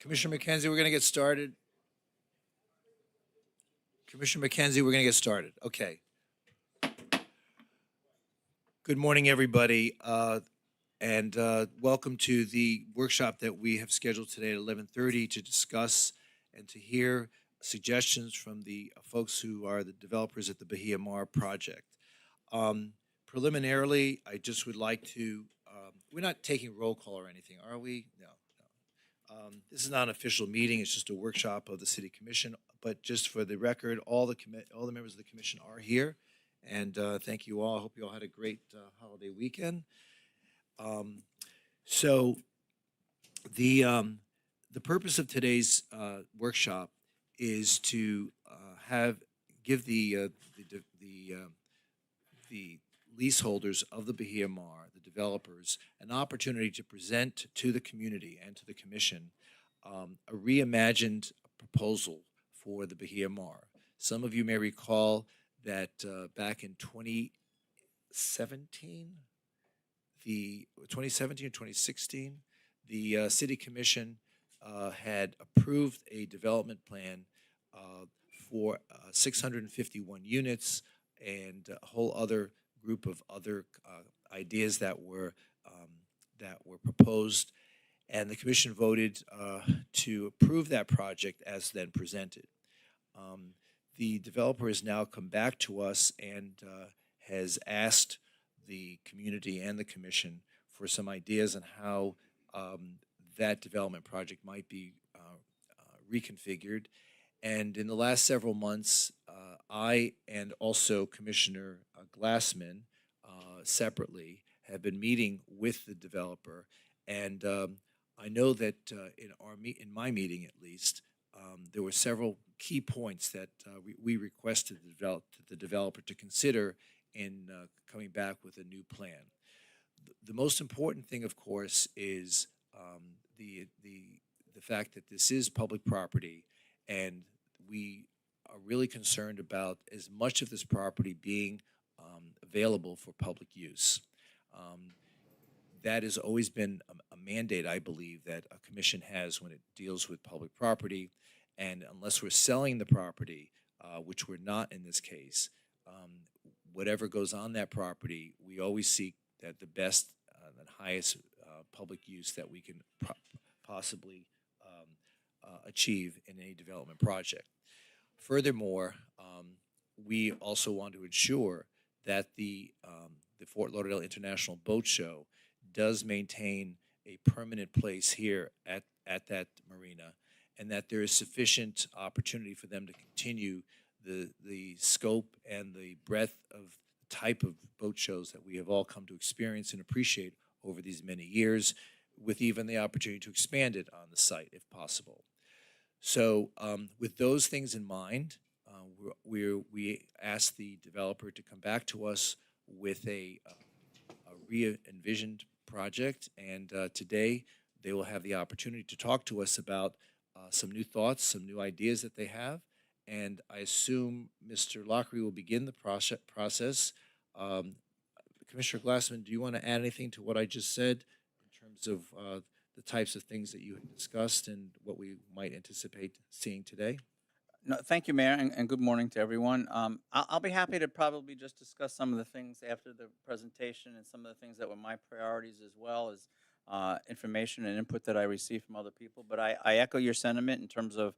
Commissioner McKenzie, we're going to get started. Commissioner McKenzie, we're going to get started. Okay. Good morning, everybody, and welcome to the workshop that we have scheduled today at 11:30 to discuss and to hear suggestions from the folks who are the developers at the Bahia Mar project. Preliminarily, I just would like to, we're not taking roll call or anything, are we? No. This is not an official meeting, it's just a workshop of the City Commission, but just for the record, all the members of the commission are here, and thank you all. I hope you all had a great holiday weekend. So the purpose of today's workshop is to give the leaseholders of the Bahia Mar, the developers, an opportunity to present to the community and to the commission a reimagined proposal for the Bahia Mar. Some of you may recall that back in 2017 or 2016, the City Commission had approved a development plan for 651 units and a whole other group of other ideas that were proposed, and the commission voted to approve that project as then presented. The developer has now come back to us and has asked the community and the commission for some ideas on how that development project might be reconfigured. And in the last several months, I and also Commissioner Glassman separately have been meeting with the developer, and I know that in my meeting at least, there were several key points that we requested the developer to consider in coming back with a new plan. The most important thing, of course, is the fact that this is public property, and we are really concerned about as much of this property being available for public use. That has always been a mandate, I believe, that a commission has when it deals with public property, and unless we're selling the property, which we're not in this case, whatever goes on that property, we always seek that the best and highest public use that we can possibly achieve in any development project. Furthermore, we also want to ensure that the Fort Lauderdale International Boat Show does maintain a permanent place here at that marina, and that there is sufficient opportunity for them to continue the scope and the breadth of the type of boat shows that we have all come to experience and appreciate over these many years, with even the opportunity to expand it on the site if possible. So with those things in mind, we asked the developer to come back to us with a re-envisioned project, and today they will have the opportunity to talk to us about some new thoughts, some new ideas that they have, and I assume Mr. Lockery will begin the process. Commissioner Glassman, do you want to add anything to what I just said in terms of the types of things that you had discussed and what we might anticipate seeing today? No, thank you, Mayor, and good morning to everyone. I'll be happy to probably just discuss some of the things after the presentation and some of the things that were my priorities, as well as information and input that I received from other people. But I echo your sentiment in terms of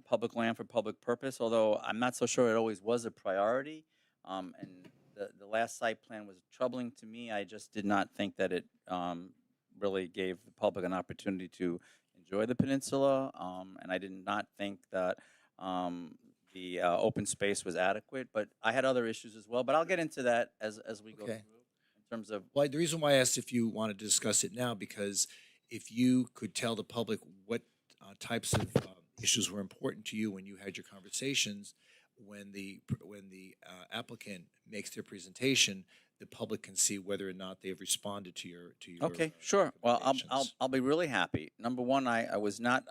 public land for public purpose, although I'm not so sure it always was a priority. And the last site plan was troubling to me. I just did not think that it really gave the public an opportunity to enjoy the peninsula, and I did not think that the open space was adequate. But I had other issues as well, but I'll get into that as we go through in terms of. Well, the reason why I asked if you wanted to discuss it now, because if you could tell the public what types of issues were important to you when you had your conversations, when the applicant makes their presentation, the public can see whether or not they've responded to your Okay, sure. Well, I'll be really happy. Number one, I was not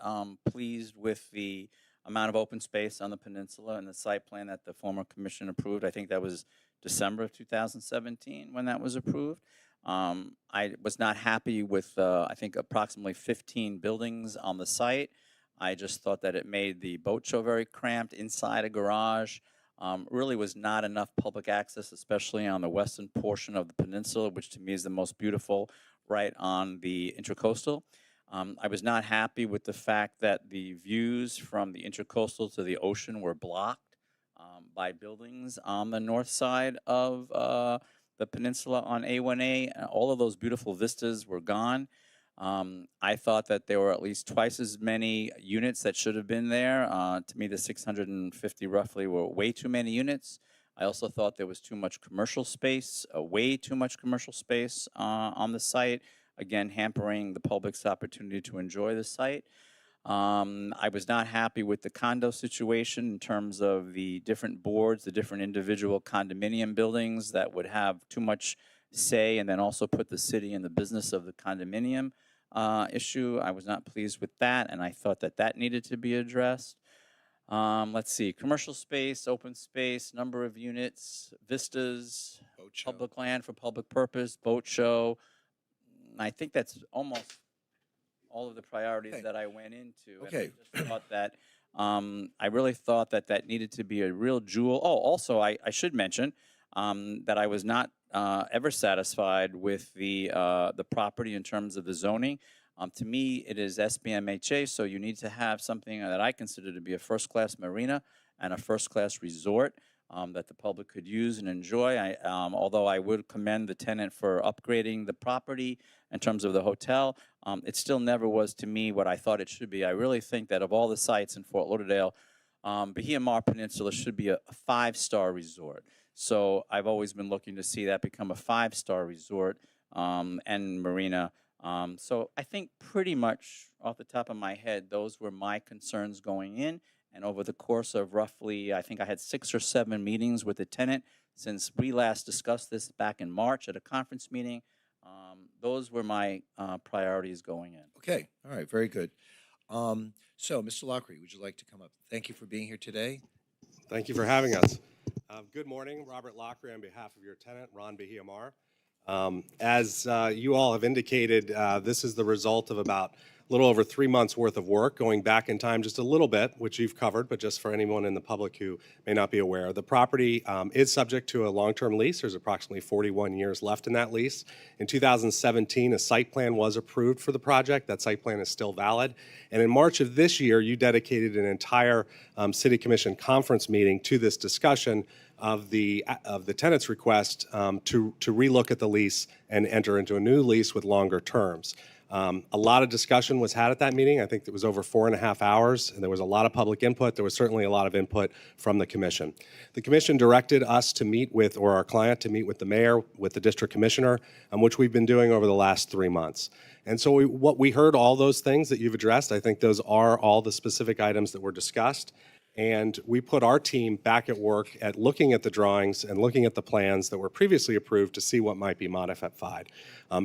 pleased with the amount of open space on the peninsula and the site plan that the former commission approved. I think that was December of 2017 when that was approved. I was not happy with, I think, approximately 15 buildings on the site. I just thought that it made the boat show very cramped inside a garage. Really was not enough public access, especially on the western portion of the peninsula, which to me is the most beautiful, right on the Intracoastal. I was not happy with the fact that the views from the Intracoastal to the ocean were blocked by buildings on the north side of the peninsula on A1A. All of those beautiful vistas were gone. I thought that there were at least twice as many units that should have been there. To me, the 650 roughly were way too many units. I also thought there was too much commercial space, way too much commercial space on the site, again, hampering the public's opportunity to enjoy the site. I was not happy with the condo situation in terms of the different boards, the different individual condominium buildings that would have too much say and then also put the city in the business of the condominium issue. I was not pleased with that, and I thought that that needed to be addressed. Let's see, commercial space, open space, number of units, vistas, Boat show. public land for public purpose, boat show. I think that's almost all of the priorities Okay. that I went into. Okay. And I just thought that, I really thought that that needed to be a real jewel. Oh, also, I should mention that I was not ever satisfied with the property in terms of the zoning. To me, it is SBMHA, so you need to have something that I consider to be a first-class marina and a first-class resort that the public could use and enjoy. Although I would commend the tenant for upgrading the property in terms of the hotel, it still never was to me what I thought it should be. I really think that of all the sites in Fort Lauderdale, Bahia Mar Peninsula should be a 5-star resort. So I've always been looking to see that become a 5-star resort and marina. So I think pretty much off the top of my head, those were my concerns going in. And over the course of roughly, I think I had 6 or 7 meetings with the tenant since we last discussed this back in March at a conference meeting. Those were my priorities going in. Okay, all right, very good. So, Mr. Lockery, would you like to come up? Thank you for being here today. Thank you for having us. Good morning, Robert Lockery on behalf of your tenant, Ron Bahia Mar. As you all have indicated, this is the result of about a little over 3 months worth of work, going back in time just a little bit, which you've covered, but just for anyone in the public who may not be aware. The property is subject to a long-term lease. There's approximately 41 years left in that lease. In 2017, a site plan was approved for the project. That site plan is still valid. And in March of this year, you dedicated an entire City Commission conference meeting to this discussion of the tenant's request to relook at the lease and enter into a new lease with longer terms. A lot of discussion was had at that meeting. I think it was over 4.5 hours, and there was a lot of public input. There was certainly a lot of input from the commission. The commission directed us to meet with, or our client to meet with the mayor, with the district commissioner, which we've been doing over the last 3 months. And so what we heard, all those things that you've addressed, I think those are all the specific items that were discussed. And we put our team back at work at looking at the drawings and looking at the plans that were previously approved to see what might be modified.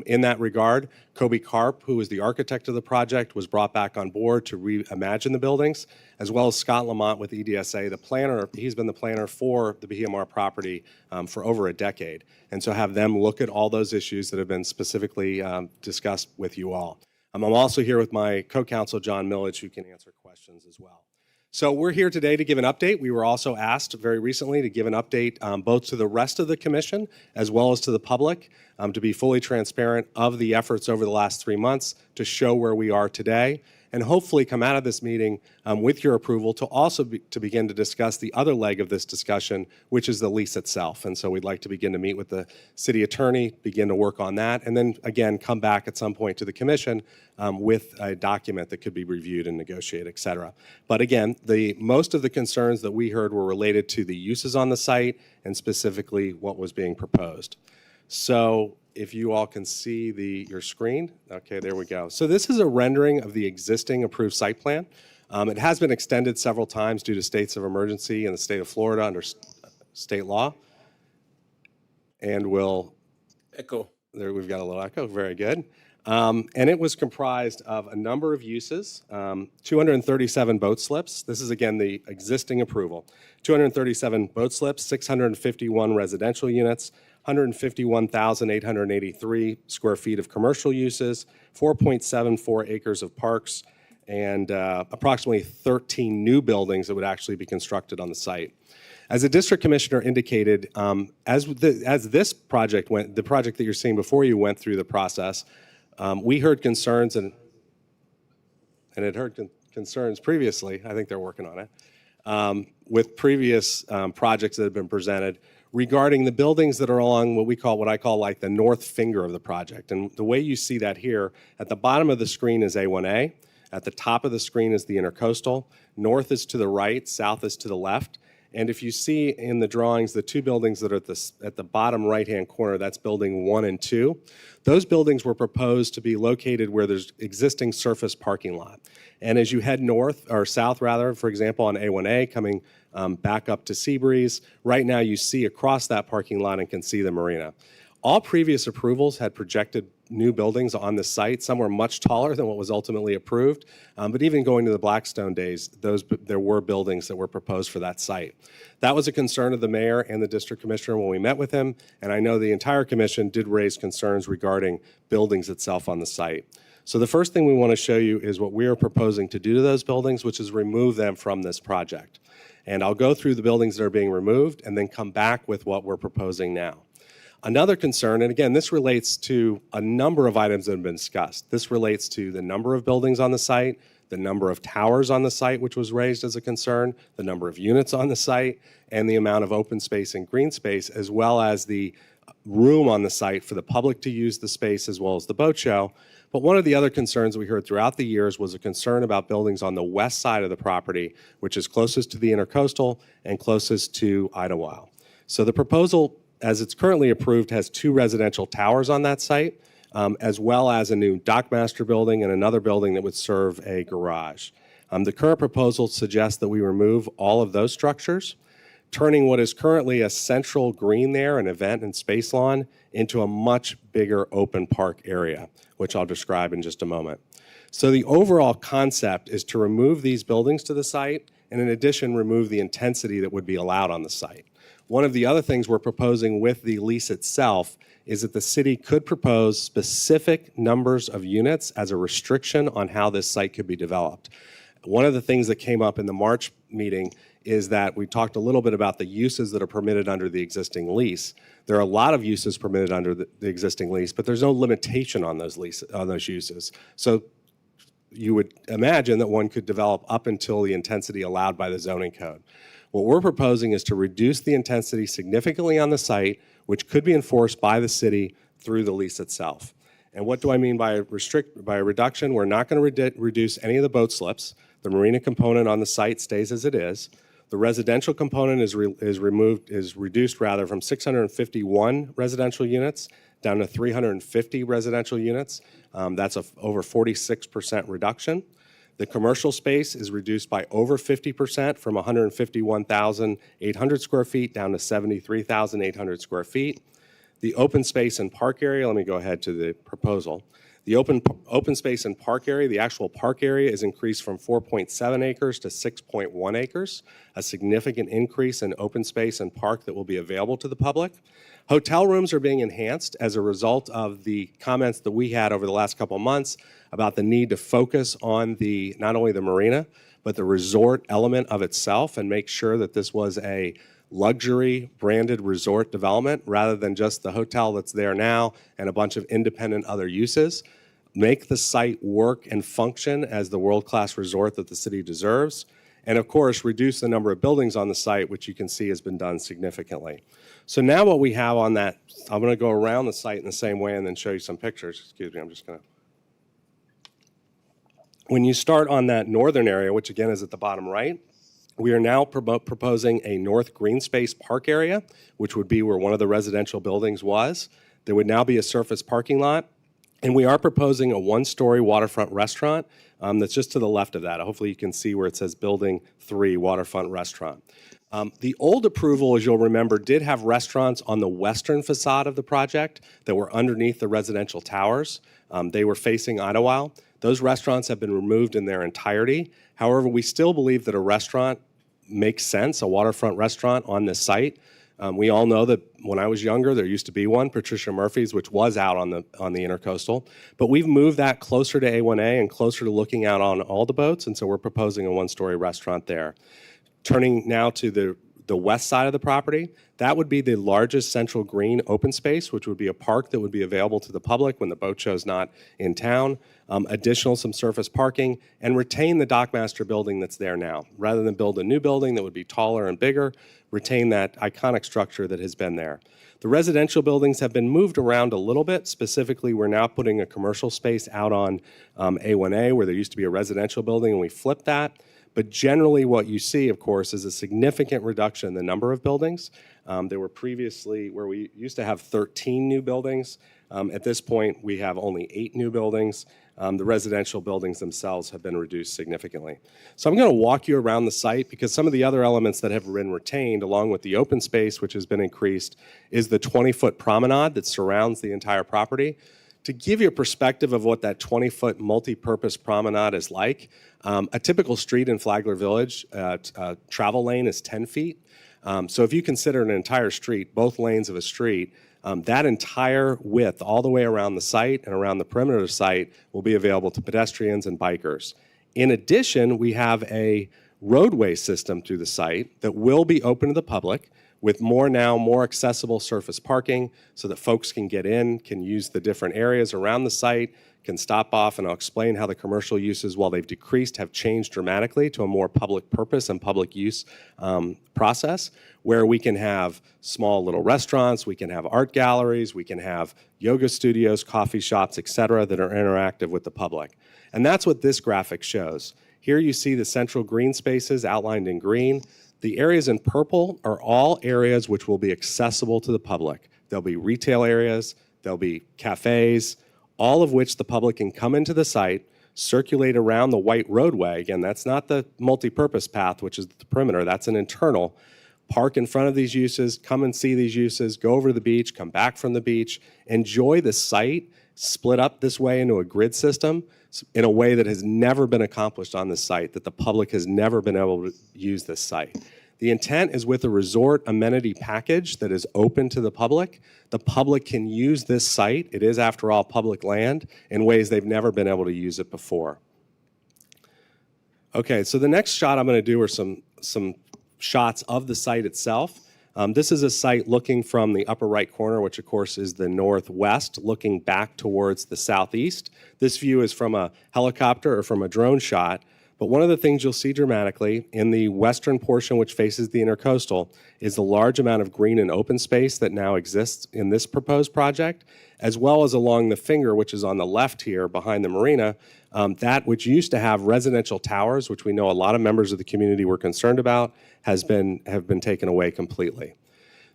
In that regard, Kobe Karp, who is the architect of the project, was brought back on board to reimagine the buildings, as well as Scott Lamont with EDSA, the planner. He's been the planner for the Bahia Mar property for over a decade. And so have them look at all those issues that have been specifically discussed with you all. I'm also here with my co-counsel, John Millage, who can answer questions as well. So we're here today to give an update. We were also asked very recently to give an update both to the rest of the commission as well as to the public to be fully transparent of the efforts over the last 3 months to show where we are today, and hopefully come out of this meeting with your approval to also to begin to discuss the other leg of this discussion, which is the lease itself. And so we'd like to begin to meet with the city attorney, begin to work on that, and then again come back at some point to the commission with a document that could be reviewed and negotiated, et cetera. But again, most of the concerns that we heard were related to the uses on the site and specifically what was being proposed. So if you all can see your screen, okay, there we go. So this is a rendering of the existing approved site plan. It has been extended several times due to states of emergency in the state of Florida under state law. And we'll Echo. there we've got a little echo, very good. And it was comprised of a number of uses, 237 boat slips. This is, again, the existing approval. 237 boat slips, 651 residential units, 151,883 square feet of commercial uses, 4.74 acres of parks, and approximately 13 new buildings that would actually be constructed on the site. As the district commissioner indicated, as this project went, the project that you're seeing before you went through the process, we heard concerns and had heard concerns previously. I think they're working on it with previous projects that have been presented regarding the buildings that are along what I call like the north finger of the project. And the way you see that here, at the bottom of the screen is A1A. At the top of the screen is the intercoastal. North is to the right, south is to the left. And if you see in the drawings, the two buildings that are at the bottom right-hand corner, that's building 1 and 2. Those buildings were proposed to be located where there's existing surface parking lot. And as you head north, or south rather, for example, on A1A, coming back up to Seabreeze, right now you see across that parking lot and can see the marina. All previous approvals had projected new buildings on the site. Some were much taller than what was ultimately approved. But even going to the Blackstone days, there were buildings that were proposed for that site. That was a concern of the mayor and the district commissioner when we met with him. And I know the entire commission did raise concerns regarding buildings itself on the site. So the first thing we want to show you is what we are proposing to do to those buildings, which is remove them from this project. And I'll go through the buildings that are being removed and then come back with what we're proposing now. Another concern, and again, this relates to a number of items that have been discussed. This relates to the number of buildings on the site, the number of towers on the site, which was raised as a concern, the number of units on the site, and the amount of open space and green space, as well as the room on the site for the public to use the space as well as the boat show. But one of the other concerns we heard throughout the years was a concern about buildings on the west side of the property, which is closest to the intercoastal and closest to Idlewild. So the proposal, as it's currently approved, has 2 residential towers on that site, as well as a new dockmaster building and another building that would serve a garage. The current proposal suggests that we remove all of those structures, turning what is currently a central green there, an event and space lawn, into a much bigger open park area, which I'll describe in just a moment. So the overall concept is to remove these buildings to the site, and in addition, remove the intensity that would be allowed on the site. One of the other things we're proposing with the lease itself is that the city could propose specific numbers of units as a restriction on how this site could be developed. One of the things that came up in the March meeting is that we talked a little bit about the uses that are permitted under the existing lease. There are a lot of uses permitted under the existing lease, but there's no limitation on those uses. So you would imagine that one could develop up until the intensity allowed by the zoning code. What we're proposing is to reduce the intensity significantly on the site, which could be enforced by the city through the lease itself. And what do I mean by a reduction? We're not going to reduce any of the boat slips. The marina component on the site stays as it is. The residential component is reduced from 651 residential units down to 350 residential units. That's over 46% reduction. The commercial space is reduced by over 50% from 151,800 square feet down to 73,800 square feet. The open space and park area, let me go ahead to the proposal. The open space and park area, the actual park area is increased from 4.7 acres to 6.1 acres, a significant increase in open space and park that will be available to the public. Hotel rooms are being enhanced as a result of the comments that we had over the last couple of months about the need to focus on not only the marina, but the resort element of itself and make sure that this was a luxury branded resort development rather than just the hotel that's there now and a bunch of independent other uses. Make the site work and function as the world-class resort that the city deserves. And of course, reduce the number of buildings on the site, which you can see has been done significantly. So now what we have on that, I'm going to go around the site in the same way and then show you some pictures. Excuse me, I'm just going to. When you start on that northern area, which again is at the bottom right, we are now proposing a north green space park area, which would be where one of the residential buildings was. There would now be a surface parking lot. And we are proposing a 1-story waterfront restaurant that's just to the left of that. Hopefully you can see where it says Building 3 Waterfront Restaurant. The old approval, as you'll remember, did have restaurants on the western facade of the project that were underneath the residential towers. They were facing Idlewild. Those restaurants have been removed in their entirety. However, we still believe that a restaurant makes sense, a waterfront restaurant on this site. We all know that when I was younger, there used to be one, Patricia Murphy's, which was out on the Intercoastal. But we've moved that closer to A1A and closer to looking out on all the boats, and so we're proposing a one-story restaurant there. Turning now to the west side of the property, that would be the largest central green open space, which would be a park that would be available to the public when the boat show's not in town. Additional some surface parking, and retain the Dockmaster building that's there now. Rather than build a new building that would be taller and bigger, retain that iconic structure that has been there. The residential buildings have been moved around a little bit. Specifically, we're now putting a commercial space out on A1A where there used to be a residential building, and we flipped that. But generally what you see, of course, is a significant reduction in the number of buildings. There were previously, where we used to have 13 new buildings. At this point, we have only 8 new buildings. The residential buildings themselves have been reduced significantly. So I'm going to walk you around the site because some of the other elements that have been retained, along with the open space, which has been increased, is the 20-foot promenade that surrounds the entire property. To give you a perspective of what that 20-foot multi-purpose promenade is like, a typical street in Flagler Village, travel lane is 10 feet. So if you consider an entire street, both lanes of a street, that entire width all the way around the site and around the perimeter of the site will be available to pedestrians and bikers. In addition, we have a roadway system through the site that will be open to the public with more accessible surface parking so that folks can get in, can use the different areas around the site, can stop off, and I'll explain how the commercial uses, while they've decreased, have changed dramatically to a more public purpose and public use process, where we can have small little restaurants, we can have art galleries, we can have yoga studios, coffee shops, et cetera, that are interactive with the public. And that's what this graphic shows. Here you see the central green spaces outlined in green. The areas in purple are all areas which will be accessible to the public. There'll be retail areas, there'll be cafes, all of which the public can come into the site, circulate around the white roadway. Again, that's not the multi-purpose path, which is the perimeter, that's an internal. Park in front of these uses, come and see these uses, go over to the beach, come back from the beach, enjoy the site, split up this way into a grid system in a way that has never been accomplished on this site, that the public has never been able to use this site. The intent is with a resort amenity package that is open to the public can use this site, it is after all public land, in ways they've never been able to use it before. Okay, so the next shot I'm going to do are some shots of the site itself. This is a site looking from the upper right corner, which of course is the northwest, looking back towards the southeast. This view is from a helicopter or from a drone shot. But one of the things you'll see dramatically in the western portion, which faces the Intercoastal, is the large amount of green and open space that now exists in this proposed project, as well as along the finger, which is on the left here behind the marina, that which used to have residential towers, which we know a lot of members of the community were concerned about, have been taken away completely.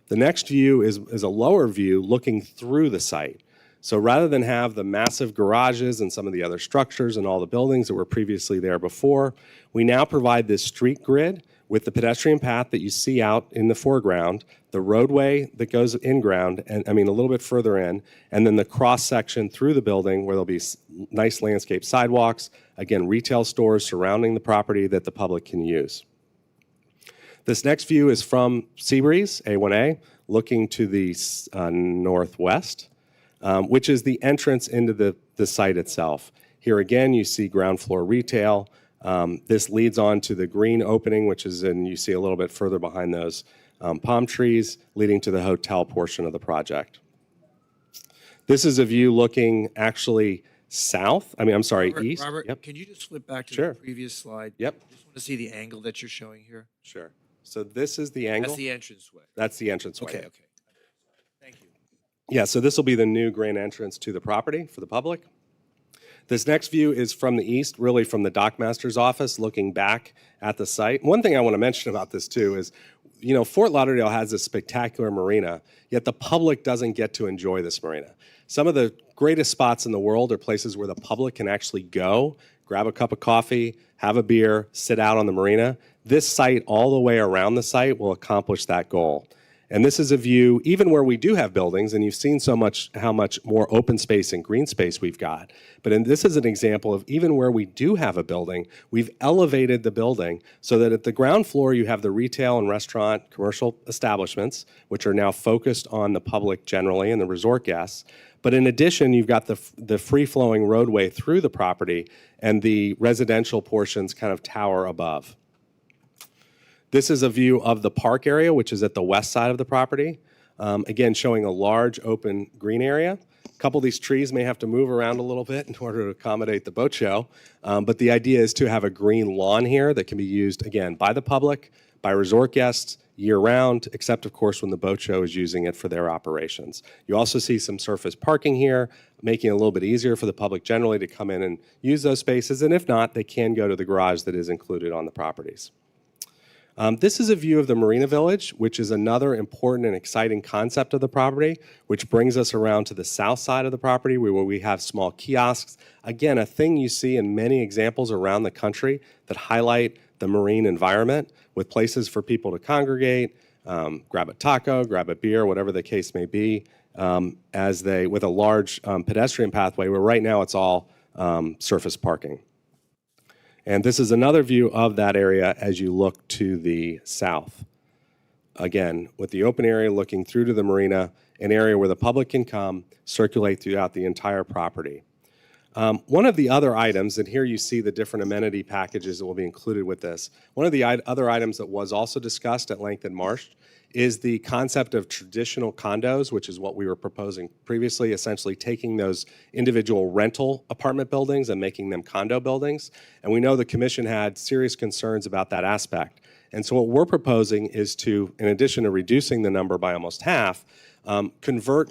The next view is a lower view looking through the site. So rather than have the massive garages and some of the other structures and all the buildings that were previously there before, we now provide this street grid with the pedestrian path that you see out in the foreground, the roadway that goes in ground, and a little bit further in, and then the cross section through the building where there'll be nice landscape sidewalks, again, retail stores surrounding the property that the public can use. This next view is from Seabreeze, A1A, looking to the northwest. Which is the entrance into the site itself. Here again, you see ground floor retail. This leads on to the green opening, which is you see a little bit further behind those palm trees, leading to the hotel portion of the project. This is a view looking actually south, east. Robert, Yep. can you just flip back to Sure. the previous slide? Yep. I just want to see the angle that you're showing here. Sure. So this is the angle. That's the entranceway. That's the entranceway. Okay, okay. Thank you. Yeah, so this will be the new grand entrance to the property for the public. This next view is from the east, really from the Dockmaster's office, looking back at the site. One thing I want to mention about this too is, Fort Lauderdale has a spectacular marina, yet the public doesn't get to enjoy this marina. Some of the greatest spots in the world are places where the public can actually go, grab a cup of coffee, have a beer, sit out on the marina. This site, all the way around the site, will accomplish that goal. And this is a view, even where we do have buildings, and you've seen how much more open space and green space we've got. But this is an example of even where we do have a building, we've elevated the building so that at the ground floor you have the retail and restaurant commercial establishments, which are now focused on the public generally and the resort guests. But in addition, you've got the free-flowing roadway through the property and the residential portions kind of tower above. This is a view of the park area, which is at the west side of the property. Again, showing a large open green area. A couple of these trees may have to move around a little bit in order to accommodate the boat show. But the idea is to have a green lawn here that can be used, again, by the public, by resort guests, year-round, except, of course, when the boat show is using it for their operations. You also see some surface parking here, making it a little bit easier for the public generally to come in and use those spaces. And if not, they can go to the garage that is included on the properties. This is a view of the Marina Village, which is another important and exciting concept of the property, which brings us around to the south side of the property where we have small kiosks. Again, a thing you see in many examples around the country that highlight the marine environment with places for people to congregate, grab a taco, grab a beer, whatever the case may be, with a large pedestrian pathway where right now it's all surface parking. And this is another view of that area as you look to the south. Again, with the open area looking through to the marina, an area where the public can come, circulate throughout the entire property. One of the other items, and here you see the different amenity packages that will be included with this. One of the other items that was also discussed at length in March is the concept of traditional condos, which is what we were proposing previously, essentially taking those individual rental apartment buildings and making them condo buildings. And we know the commission had serious concerns about that aspect. And so what we're proposing is to, in addition to reducing the number by almost half,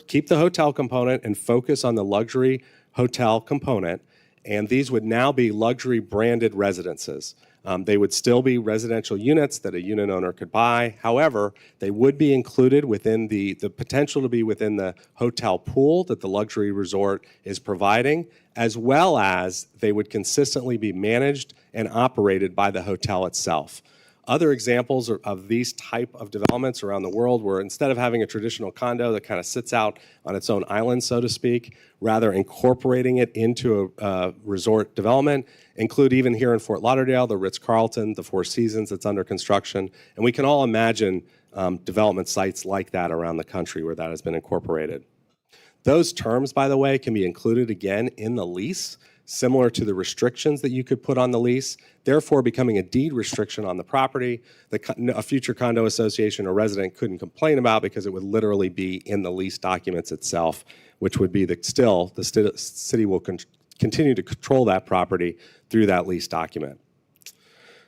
keep the hotel component and focus on the luxury hotel component. And these would now be luxury branded residences. They would still be residential units that a unit owner could buy. However, they would be included within the potential to be within the hotel pool that the luxury resort is providing, as well as they would consistently be managed and operated by the hotel itself. Other examples of these type of developments around the world where instead of having a traditional condo that kind of sits out on its own island, so to speak, rather incorporating it into a resort development, include even here in Fort Lauderdale, the Ritz-Carlton, the Four Seasons that's under construction. And we can all imagine development sites like that around the country where that has been incorporated. Those terms, by the way, can be included again in the lease, similar to the restrictions that you could put on the lease, therefore becoming a deed restriction on the property that a future condo association or resident couldn't complain about because it would literally be in the lease documents itself, which would be the city will continue to control that property through that lease document.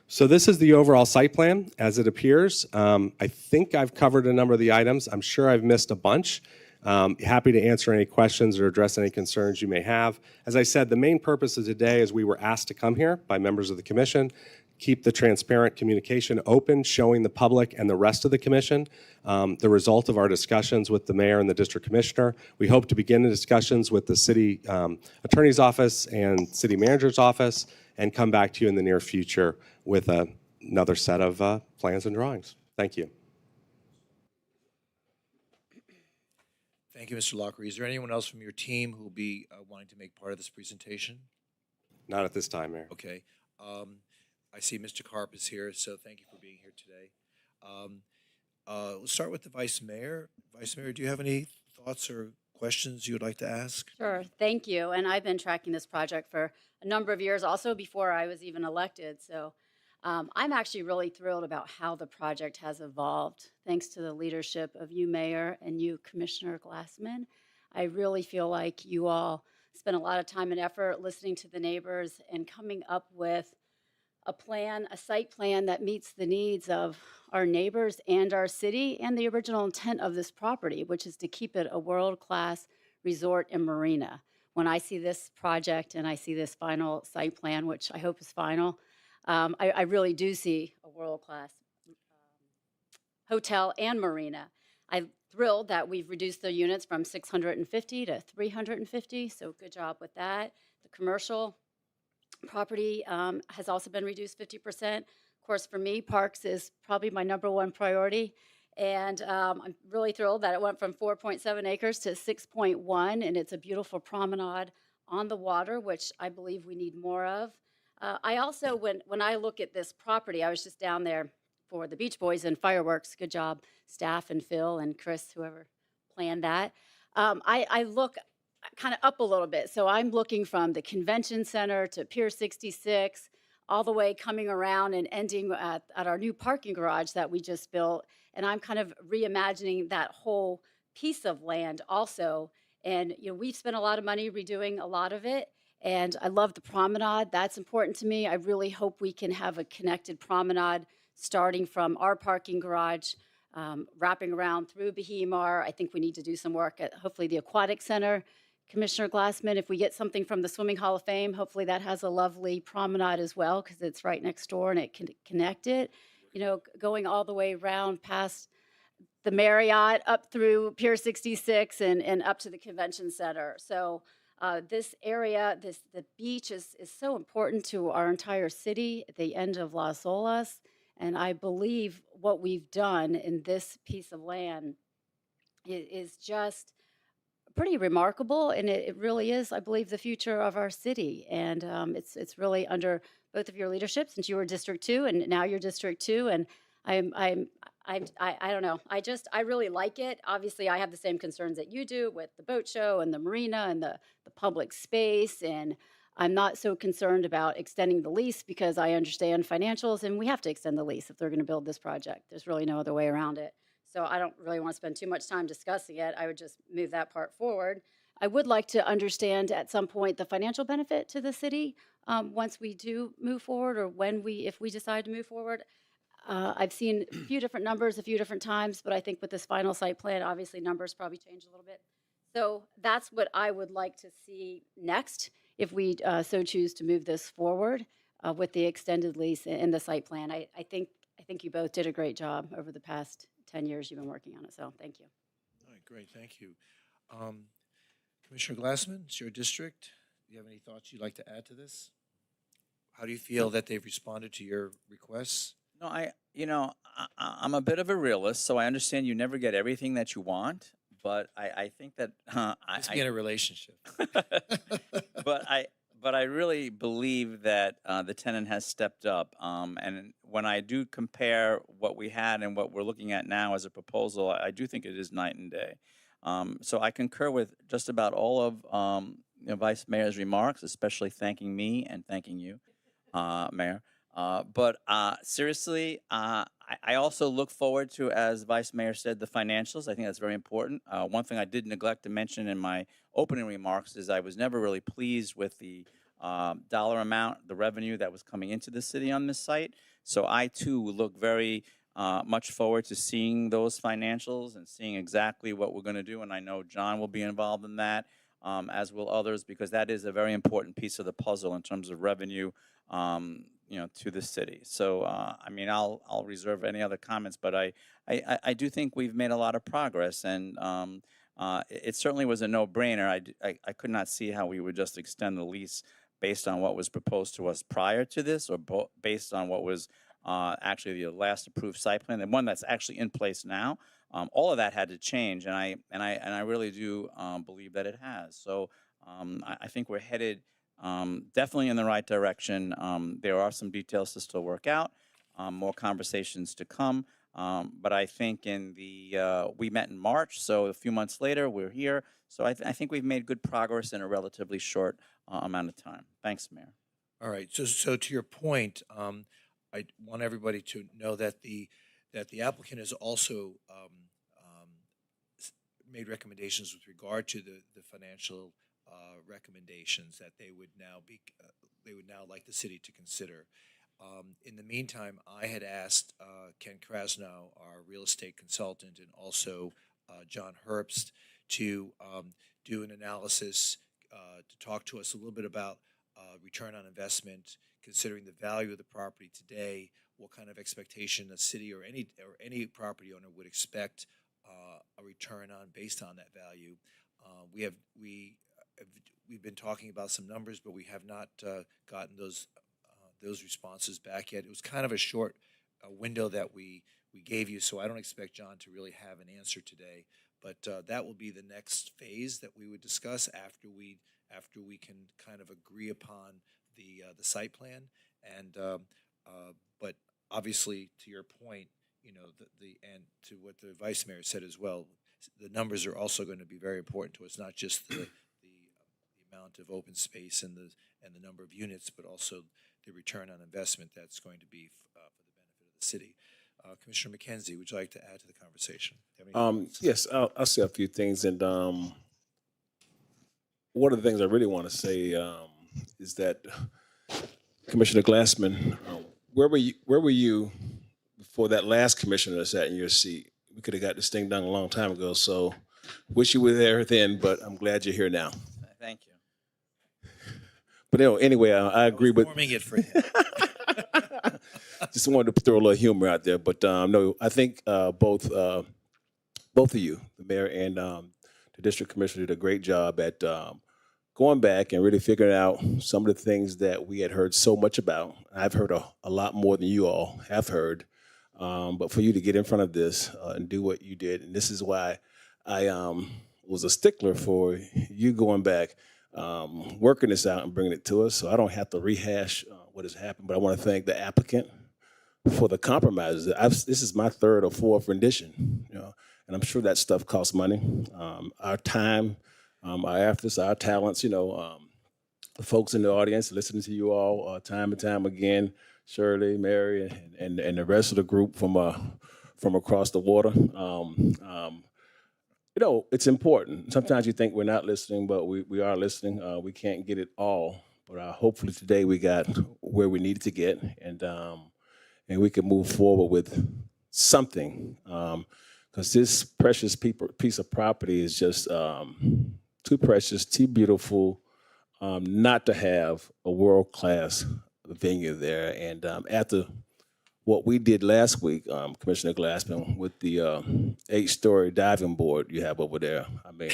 So this is the overall site plan as it appears. I think I've covered a number of the items. I'm sure I've missed a bunch. Happy to answer any questions or address any concerns you may have. As I said, the main purpose of today is we were asked to come here by members of the commission, keep the transparent communication open, showing the public and the rest of the commission the result of our discussions with the mayor and the district commissioner. We hope to begin the discussions with the city attorney's office and city manager's office and come back to you in the near future with another set of plans and drawings. Thank you. Thank you, Mr. Lockery. Is there anyone else from your team who will be wanting to make part of this presentation? Not at this time, Mayor. Okay. I see Mr. Karp is here, so thank you for being here today. Let's start with the Vice Mayor. Vice Mayor, do you have any thoughts or questions you would like to ask? Sure, thank you. And I've been tracking this project for a number of years, also before I was even elected. So I'm actually really thrilled about how the project has evolved, thanks to the leadership of you, Mayor, and you, Commissioner Glassman. I really feel like you all spent a lot of time and effort listening to the neighbors and coming up with a plan, a site plan that meets the needs of our neighbors and our city and the original intent of this property, which is to keep it a world-class resort and marina. When I see this project and I see this final site plan, which I hope is final, I really do see a world-class hotel and marina. I'm thrilled that we've reduced the units from 650 to 350, so good job with that. The commercial property has also been reduced 50%. Of course, for me, parks is probably my #1 priority, And I'm really thrilled that it went from 4.7 acres to 6.1, and it's a beautiful promenade on the water, which I believe we need more of. I also, when I look at this property, I was just down there for the Beach Boys and fireworks. Good job, staff and Phil and Chris, whoever planned that. I look kind of up a little bit. So I'm looking from the convention center to Pier 66, all the way coming around and ending at our new parking garage that we just built. And I'm kind of reimagining that whole piece of land also. And, you know, we've spent a lot of money redoing a lot of it. And I love the promenade. That's important to me. I really hope we can have a connected promenade starting from our parking garage, wrapping around through Bahimar. I think we need to do some work at hopefully the Aquatic Center. Commissioner Glassman, if we get something from the Swimming Hall of Fame, hopefully that has a lovely promenade as well, because it's right next door and it can connect it. You know, going all the way around past the Marriott, up through Pier 66 and up to the convention center. So this area, the beach is so important to our entire city at the end of Las Olas. And I believe what we've done in this piece of land is just pretty remarkable, and it really is, I believe, the future of our city. And it's really under both of your leadership, since you were District 2 and now you're District 2. And I don't know. I really like it. Obviously, I have the same concerns that you do with the boat show and the marina and the public space. And I'm not so concerned about extending the lease because I understand financials, and we have to extend the lease if they're going to build this project. There's really no other way around it. So I don't really want to spend too much time discussing it. I would just move that part forward. I would like to understand at some point the financial benefit to the city once we do move forward, or if we decide to move forward. I've seen a few different numbers a few different times, but I think with this final site plan, obviously numbers probably change a little bit. So that's what I would like to see next if we so choose to move this forward with the extended lease and the site plan. I think you both did a great job over the past 10 years you've been working on it, so thank you. All right, great, thank you. Commissioner Glassman, it's your district. Do you have any thoughts you'd like to add to this? How do you feel that they've responded to your requests? No, I'm a bit of a realist, so I understand you never get everything that you want, but I think that Let's be in a relationship. but I really believe that the tenant has stepped up. And when I do compare what we had and what we're looking at now as a proposal, I do think it is night and day. So I concur with just about all of Vice Mayor's remarks, especially thanking me and thanking you, Mayor. But seriously, I also look forward to, as Vice Mayor said, the financials. I think that's very important. One thing I did neglect to mention in my opening remarks is I was never really pleased with the dollar amount, the revenue that was coming into the city on this site. So I too look very much forward to seeing those financials and seeing exactly what we're going to do. And I know John will be involved in that, as will others, because that is a very important piece of the puzzle in terms of revenue, to the city. So, I'll reserve any other comments, but I do think we've made a lot of progress, and it certainly was a no-brainer. I could not see how we would just extend the lease based on what was proposed to us prior to this, or based on what was actually the last approved site plan, the one that's actually in place now. All of that had to change, and I really do believe that it has. So I think we're headed definitely in the right direction. There are some details to still work out, more conversations to come. But I think we met in March, so a few months later we're here. So I think we've made good progress in a relatively short amount of time. Thanks, Mayor. All right, so to your point, I want everybody to know that the applicant has also made recommendations with regard to the financial recommendations that they would now like the city to consider. In the meantime, I had asked Ken Krasnow, our real estate consultant, and also John Herbst to do an analysis to talk to us a little bit about return on investment, considering the value of the property today, what kind of expectation the city or any property owner would expect a return on based on that value. We've been talking about some numbers, but we have not gotten those responses back yet. It was kind of a short window that we gave you. So I don't expect John to really have an answer today. But that will be the next phase that we would discuss after we can kind of agree upon the site plan. And but obviously, to your point, and to what the vice mayor said as well, the numbers are also going to be very important to us. Not just the amount of open space and the number of units, but also the return on investment that's going to be for the benefit of the city. Commissioner McKenzie, would you like to add to the conversation? Do you have any thoughts? Yes, I'll say a few things, and one of the things I really want to say is that Commissioner Glassman, where were you before that last commissioner that sat in your seat? We could have got this thing done a long time ago. So, wish you were there then, but I'm glad you're here now. Thank you. But anyway, I agree with. Forming it for him. Just wanted to throw a little humor out there, but no, I think both of you, the mayor and the district commissioner, did a great job at going back and really figuring out some of the things that we had heard so much about. I've heard a lot more than you all have heard, but for you to get in front of this and do what you did, and this is why I was a stickler for you going back, working this out and bringing it to us, so I don't have to rehash what has happened. But I want to thank the applicant for the compromises. This is my third or fourth rendition, and I'm sure that stuff costs money. Our time, our efforts, our talents, the folks in the audience listening to you all time and time again, Shirley, Mary, and the rest of the group from across the water. It's important. Sometimes you think we're not listening, but we are listening. We can't get it all, but hopefully today we got where we needed to get, and we can move forward with something, because this precious piece of property is just too precious, too beautiful, not to have a world-class venue there. And after what we did last week, Commissioner Glassman, with the 8-story diving board you have over there, I mean,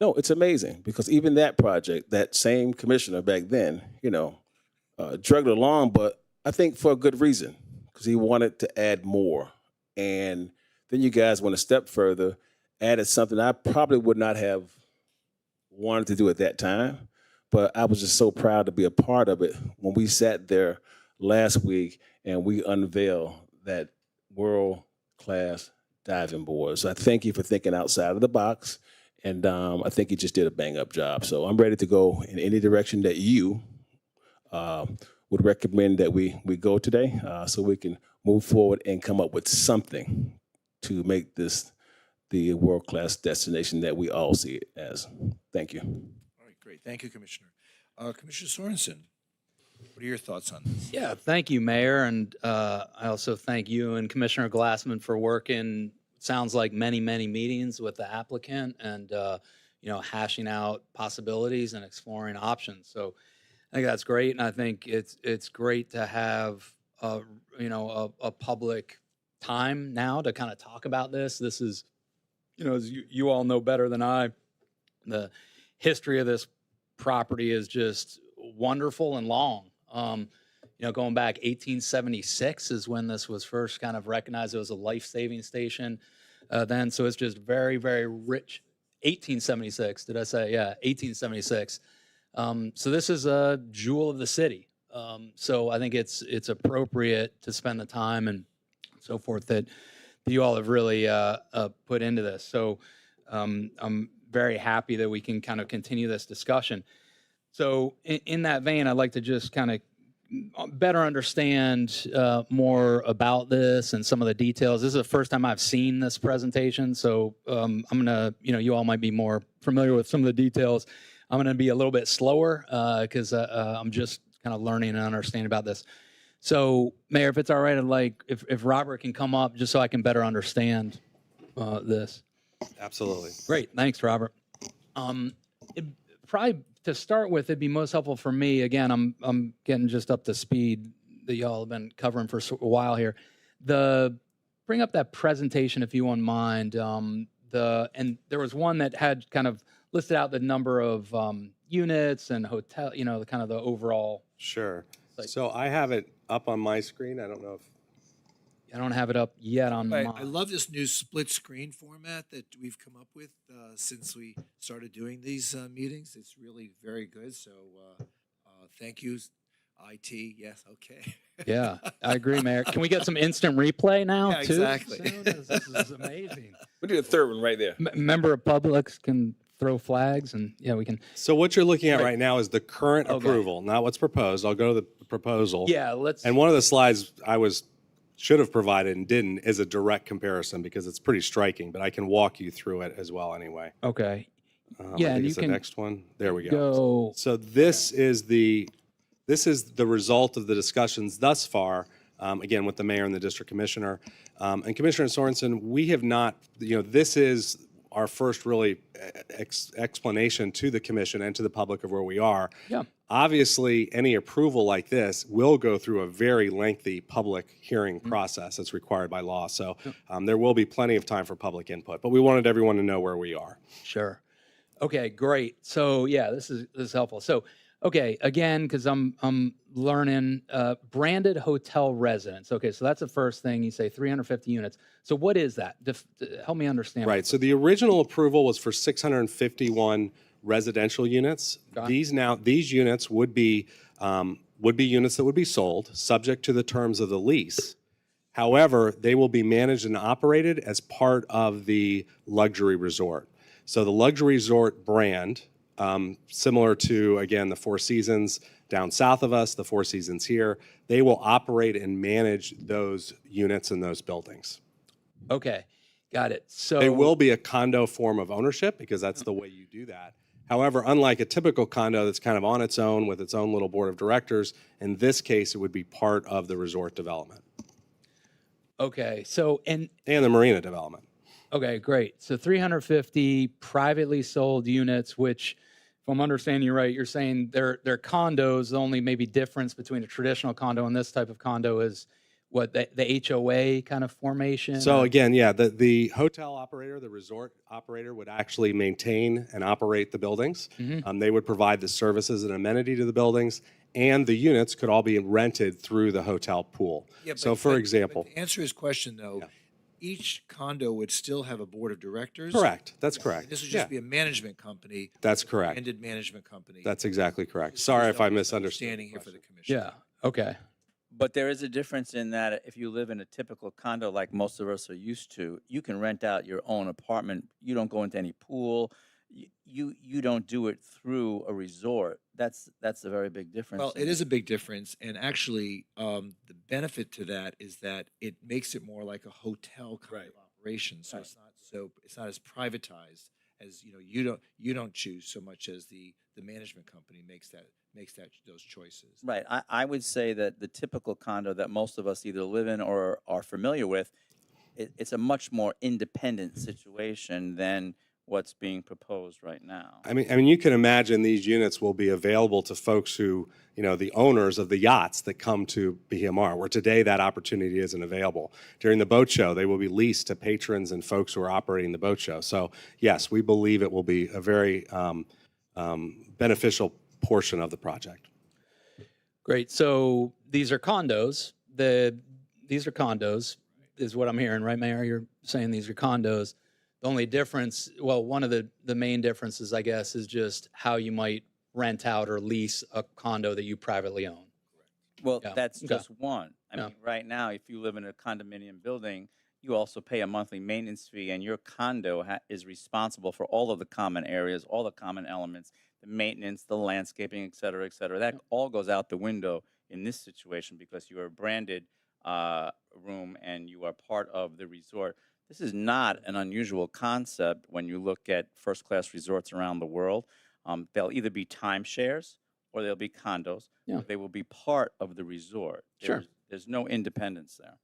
no, it's amazing, because even that project, that same commissioner back then, dragged it along, but I think for a good reason, because he wanted to add more. And then you guys went a step further, added something I probably would not have wanted to do at that time, but I was just so proud to be a part of it when we sat there last week and we unveiled that world-class diving board. So I thank you for thinking outside of the box, and I think you just did a bang-up job. So I'm ready to go in any direction that you would recommend that we go today, so we can move forward and come up with something to make this the world-class destination that we all see it as. Thank you. All right, great. Thank you, Commissioner. Commissioner Sorensen, what are your thoughts on this? Yeah, thank you, Mayor, and I also thank you and Commissioner Glassman for working, sounds like many meetings with the applicant and, hashing out possibilities and exploring options. So I think that's great, and I think it's great to have, a public time now to kind of talk about this. This is, as you all know better than I, the history of this property is just wonderful and long. Going back 1876 is when this was first kind of recognized as a life-saving station then. So it's just very, very rich. 1876, did I say? Yeah, 1876. So this is a jewel of the city. So I think it's appropriate to spend the time and so forth that you all have really put into this. So I'm very happy that we can kind of continue this discussion. So in that vein, I'd like to just kind of better understand more about this and some of the details. This is the first time I've seen this presentation, so I'm gonna, you all might be more familiar with some of the details. I'm gonna be a little bit slower because I'm just kind of learning and understanding about this. So, Mayor, if it's all right, I'd like if Robert can come up just so I can better understand this. Absolutely. Great, thanks, Robert. Probably to start with, it'd be most helpful for me. Again, I'm getting just up to speed that y'all have been covering for a while here. Bring up that presentation if you wouldn't mind. And there was one that had kind of listed out the number of units and hotel, the kind of the overall. Sure. Like- So I have it up on my screen. I don't know if I don't have it up yet on I mine. love this new split screen format that we've come up with since we started doing these meetings. It's really very good. So thank you, IT. Yes, okay. Yeah, I agree, Mayor. Can we get some instant replay now Yeah, too? exactly. soon? This is amazing. We did a third one right there. Member of Publix can throw flags, and yeah, we can. So what you're looking at right now is the current Okay. approval, not what's proposed. I'll go to the proposal. Yeah, let's. And one of the slides should have provided and didn't is a direct comparison because it's pretty striking, but I can walk you through it as well anyway. Okay. I Yeah, think and you it's the can next one. There we go. Go. So this is the result of the discussions thus far, again, with the mayor and the district commissioner. And Commissioner Sorensen, we have not, this is our first really explanation to the commission and to the public of where we are. Yeah. Obviously, any approval like this will go through a very lengthy public hearing process that's required by law. So there will be plenty of time for public input, but we wanted everyone to know where we are. Sure. Okay, great. So yeah, this is helpful. So okay, again, because I'm learning branded hotel residence. Okay, so that's the first thing you say, 350 units. So what is that? Help me understand. Right. So the original approval was for 651 residential units. Okay. These units would be units that would be sold subject to the terms of the lease. However, they will be managed and operated as part of the luxury resort. So the luxury resort brand, similar to, again, the Four Seasons down south of us, the Four Seasons here, they will operate and manage those units and those buildings. Okay, got it. So They will be a condo form of ownership because that's the way you do that. However, unlike a typical condo that's kind of on its own with its own little board of directors, in this case, it would be part of the resort development Okay, so and the marina development. okay, great. So 350 privately sold units, which, if I'm understanding you right, you're saying they're condos. The only maybe difference between a traditional condo and this type of condo is what the HOA kind of formation. So or- again, yeah, the hotel operator, the resort operator would actually maintain and operate the buildings. They would provide the services and amenity to the buildings, and the units could all be rented through the hotel pool. Yeah, So but- for but example, to answer his question though, each condo would still have a board of directors. correct, that's correct. This would Yeah, just be a management company, that's correct. branded management company. That's exactly correct. Just so Sorry there's if no I misunderstood. misunderstanding the here for the question. commission. Yeah. Okay. But there is a difference in that if you live in a typical condo like most of us are used to, you can rent out your own apartment. You don't go into any pool. You don't do it through a resort. That's a very big difference. Well, it is a big difference, and actually, the benefit to that is that it makes it more like a hotel kind of operation. So it's not as privatized as you don't choose so much as the management company makes those choices. Right. I would say that the typical condo that most of us either live in or are familiar with, it's a much more independent situation than what's being proposed right now. I mean, you can imagine these units will be available to folks who, the owners of the yachts that come to Bahia Mar, where today that opportunity isn't available. During the boat show, they will be leased to patrons and folks who are operating the boat show. So, yes, we believe it will be a very beneficial portion of the project. Great. So these are condos. These are condos, is what I'm hearing, right, Mayor? You're saying these are condos. The only difference, well, one of the main differences, I guess, is just how you might rent out or lease a condo that you privately own. Well, Yeah. that's Okay. just one. I Yeah. mean, right now, if you live in a condominium building, you also pay a monthly maintenance fee, and your condo is responsible for all of the common areas, all the common elements, the maintenance, the landscaping, et cetera, et cetera. That all goes out the window in this situation because you are a branded room and you are part of the resort. This is not an unusual concept when you look at first-class resorts around the world. They'll either be timeshares or they'll be condos. Yeah. They will be part of the resort. Sure. There's no independence there.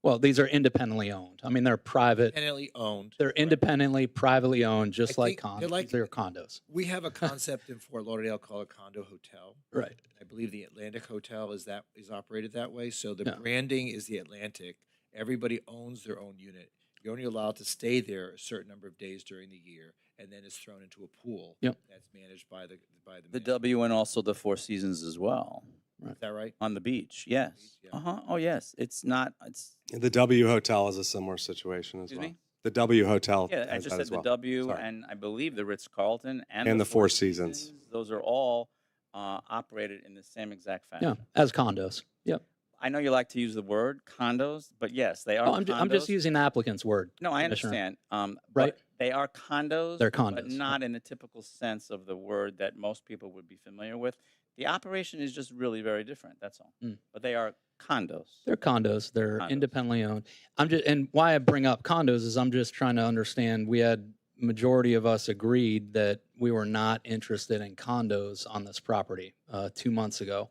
Well, these are independently owned. I mean, they're private. Independently owned. They're independently, privately owned, just I like think they're condos. like- They're condos. We have a concept in Fort Lauderdale called a condo hotel. Right. I believe the Atlantic Hotel is operated that way. So the Yeah. branding is the Atlantic. Everybody owns their own unit. You're only allowed to stay there a certain number of days during the year, and then it's thrown into a pool. Yep. That's managed by the The management. W and also the Four Seasons as well. Is that right? On the beach, yes. Yeah. Oh, yes. It's not, it's, The W Hotel is a similar situation as Excuse well. me? The W Hotel yeah, I has just that said as the well. W Sorry. and I believe the Ritz-Carlton And the Four Seasons. Those are all operated in the same exact fashion. Yeah, as condos. Yep. I know you like to use the word condos, but yes, they are Oh, I'm just condos. using the applicant's word. No, I Commissioner. understand. Right. But they are condos. They're But condos, not in the typical sense of the word that most people would be familiar with. The operation is just really very different. That's all. Mm. But they are condos. They're condos. They're Condos. independently owned. And why I bring up condos is I'm just trying to understand. We had majority of us agreed that we were not interested in condos on this property 2 months ago.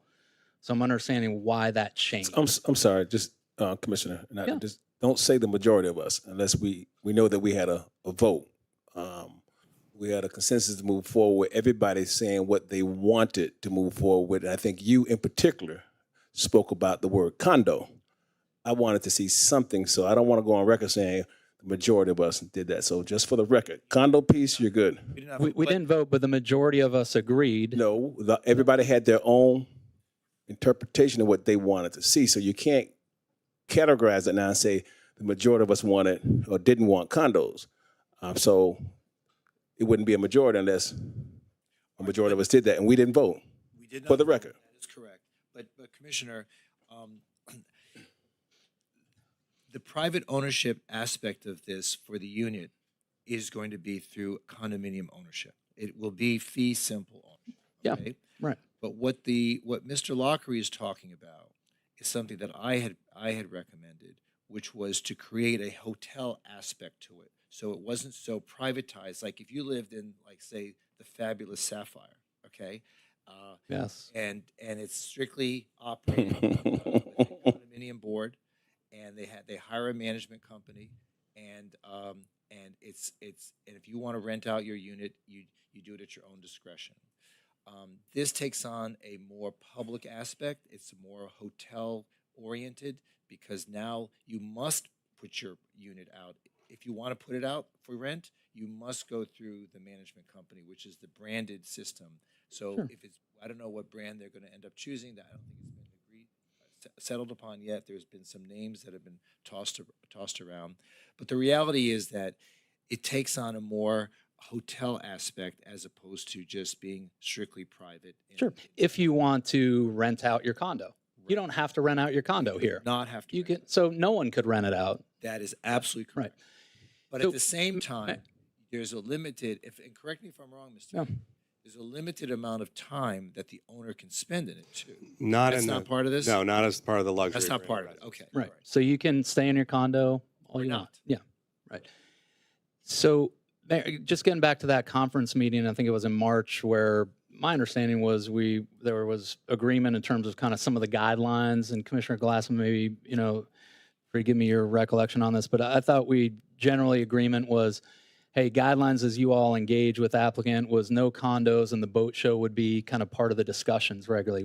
So I'm understanding why that changed. I'm sorry, just Commissioner, and I Yeah. just don't say the majority of us unless we know that we had a vote. We had a consensus to move forward. Everybody saying what they wanted to move forward with. And I think you in particular spoke about the word condo. I wanted to see something, so I don't want to go on record saying the majority of us did that. So just for the record, condo piece, you're good. We didn't have We but- didn't vote, but the majority of us agreed. No, everybody had their own interpretation of what they wanted to see. So you can't categorize it now and say the majority of us wanted or didn't want condos. So it wouldn't be a majority unless a majority of us did that, and we didn't vote. We did not For the vote. record. That is correct. But Commissioner, the private ownership aspect of this for the unit is going to be through condominium ownership. It will be fee simple ownership. Yeah. Okay? Right. But what Mr. Lockery is talking about is something that I had recommended, which was to create a hotel aspect to it. So it wasn't so privatized. Like if you lived in, like, say, the fabulous Sapphire, okay? Yes. And it's strictly operated with a condominium board, and they hire a management company, and if you want to rent out your unit, you do it at your own discretion. This takes on a more public aspect. It's more hotel oriented because now you must put your unit out. If you want to put it out for rent, you must go through the management company, which is the branded system. So Sure. if it's, I don't know what brand they're going to end up choosing. That I don't think it's been agreed, settled upon yet. There's been some names that have been tossed around, but the reality is that it takes on a more hotel aspect as opposed to just being strictly private. Sure. If you want to rent out your condo, you don't have to rent out your condo here. Not have to. You rent can, so no one could rent it out. That is absolutely correct. Right. But So- at the same time, there's a limited, and correct me if I'm wrong, Mr. Yeah. Mayor, there's a limited amount of time that the owner can spend in it too. Not That's in not the, part of this? No, not as part of the luxury. That's not agreement, part of it. right. Okay. Right. all So you can stay in your condo all Or you not. want. Yeah. Right. So just getting back to that conference meeting, I think it was in March, where my understanding was there was agreement in terms of kind of some of the guidelines, and Commissioner Glassman, maybe, forgive me your recollection on this, but I thought generally agreement was, hey, guidelines as you all engage with applicant was no condos and the boat show would be kind of part of the discussions regularly.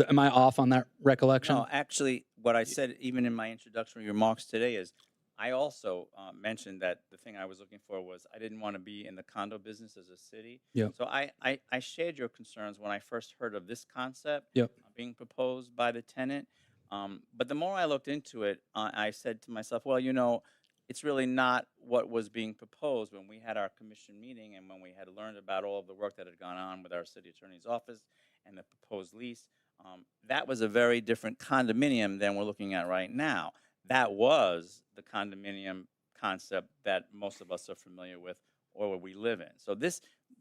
Am I off on that recollection? No, actually, what I said even in my introductory remarks today is I also mentioned that the thing I was looking for was I didn't want to be in the condo business as a city. Yep. So I shared your concerns when I first heard of this concept Yep. being proposed by the tenant. But the more I looked into it, I said to myself, well, it's really not what was being proposed when we had our commission meeting and when we had learned about all of the work that had gone on with our city attorney's office and the proposed lease. That was a very different condominium than we're looking at right now. That was the condominium concept that most of us are familiar with or where we live in. So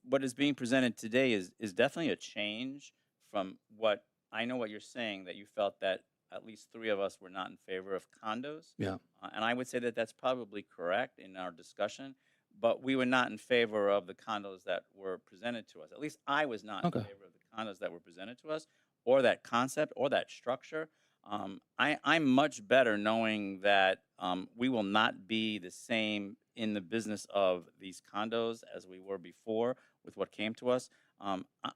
what is being presented today is definitely a change from what I know what you're saying, that you felt that at least 3 of us were not in favor of condos. Yeah. And I would say that that's probably correct in our discussion, but we were not in favor of the condos that were presented to us. At least I was not Okay. in favor of the condos that were presented to us or that concept or that structure. I'm much better knowing that we will not be the same in the business of these condos as we were before with what came to us.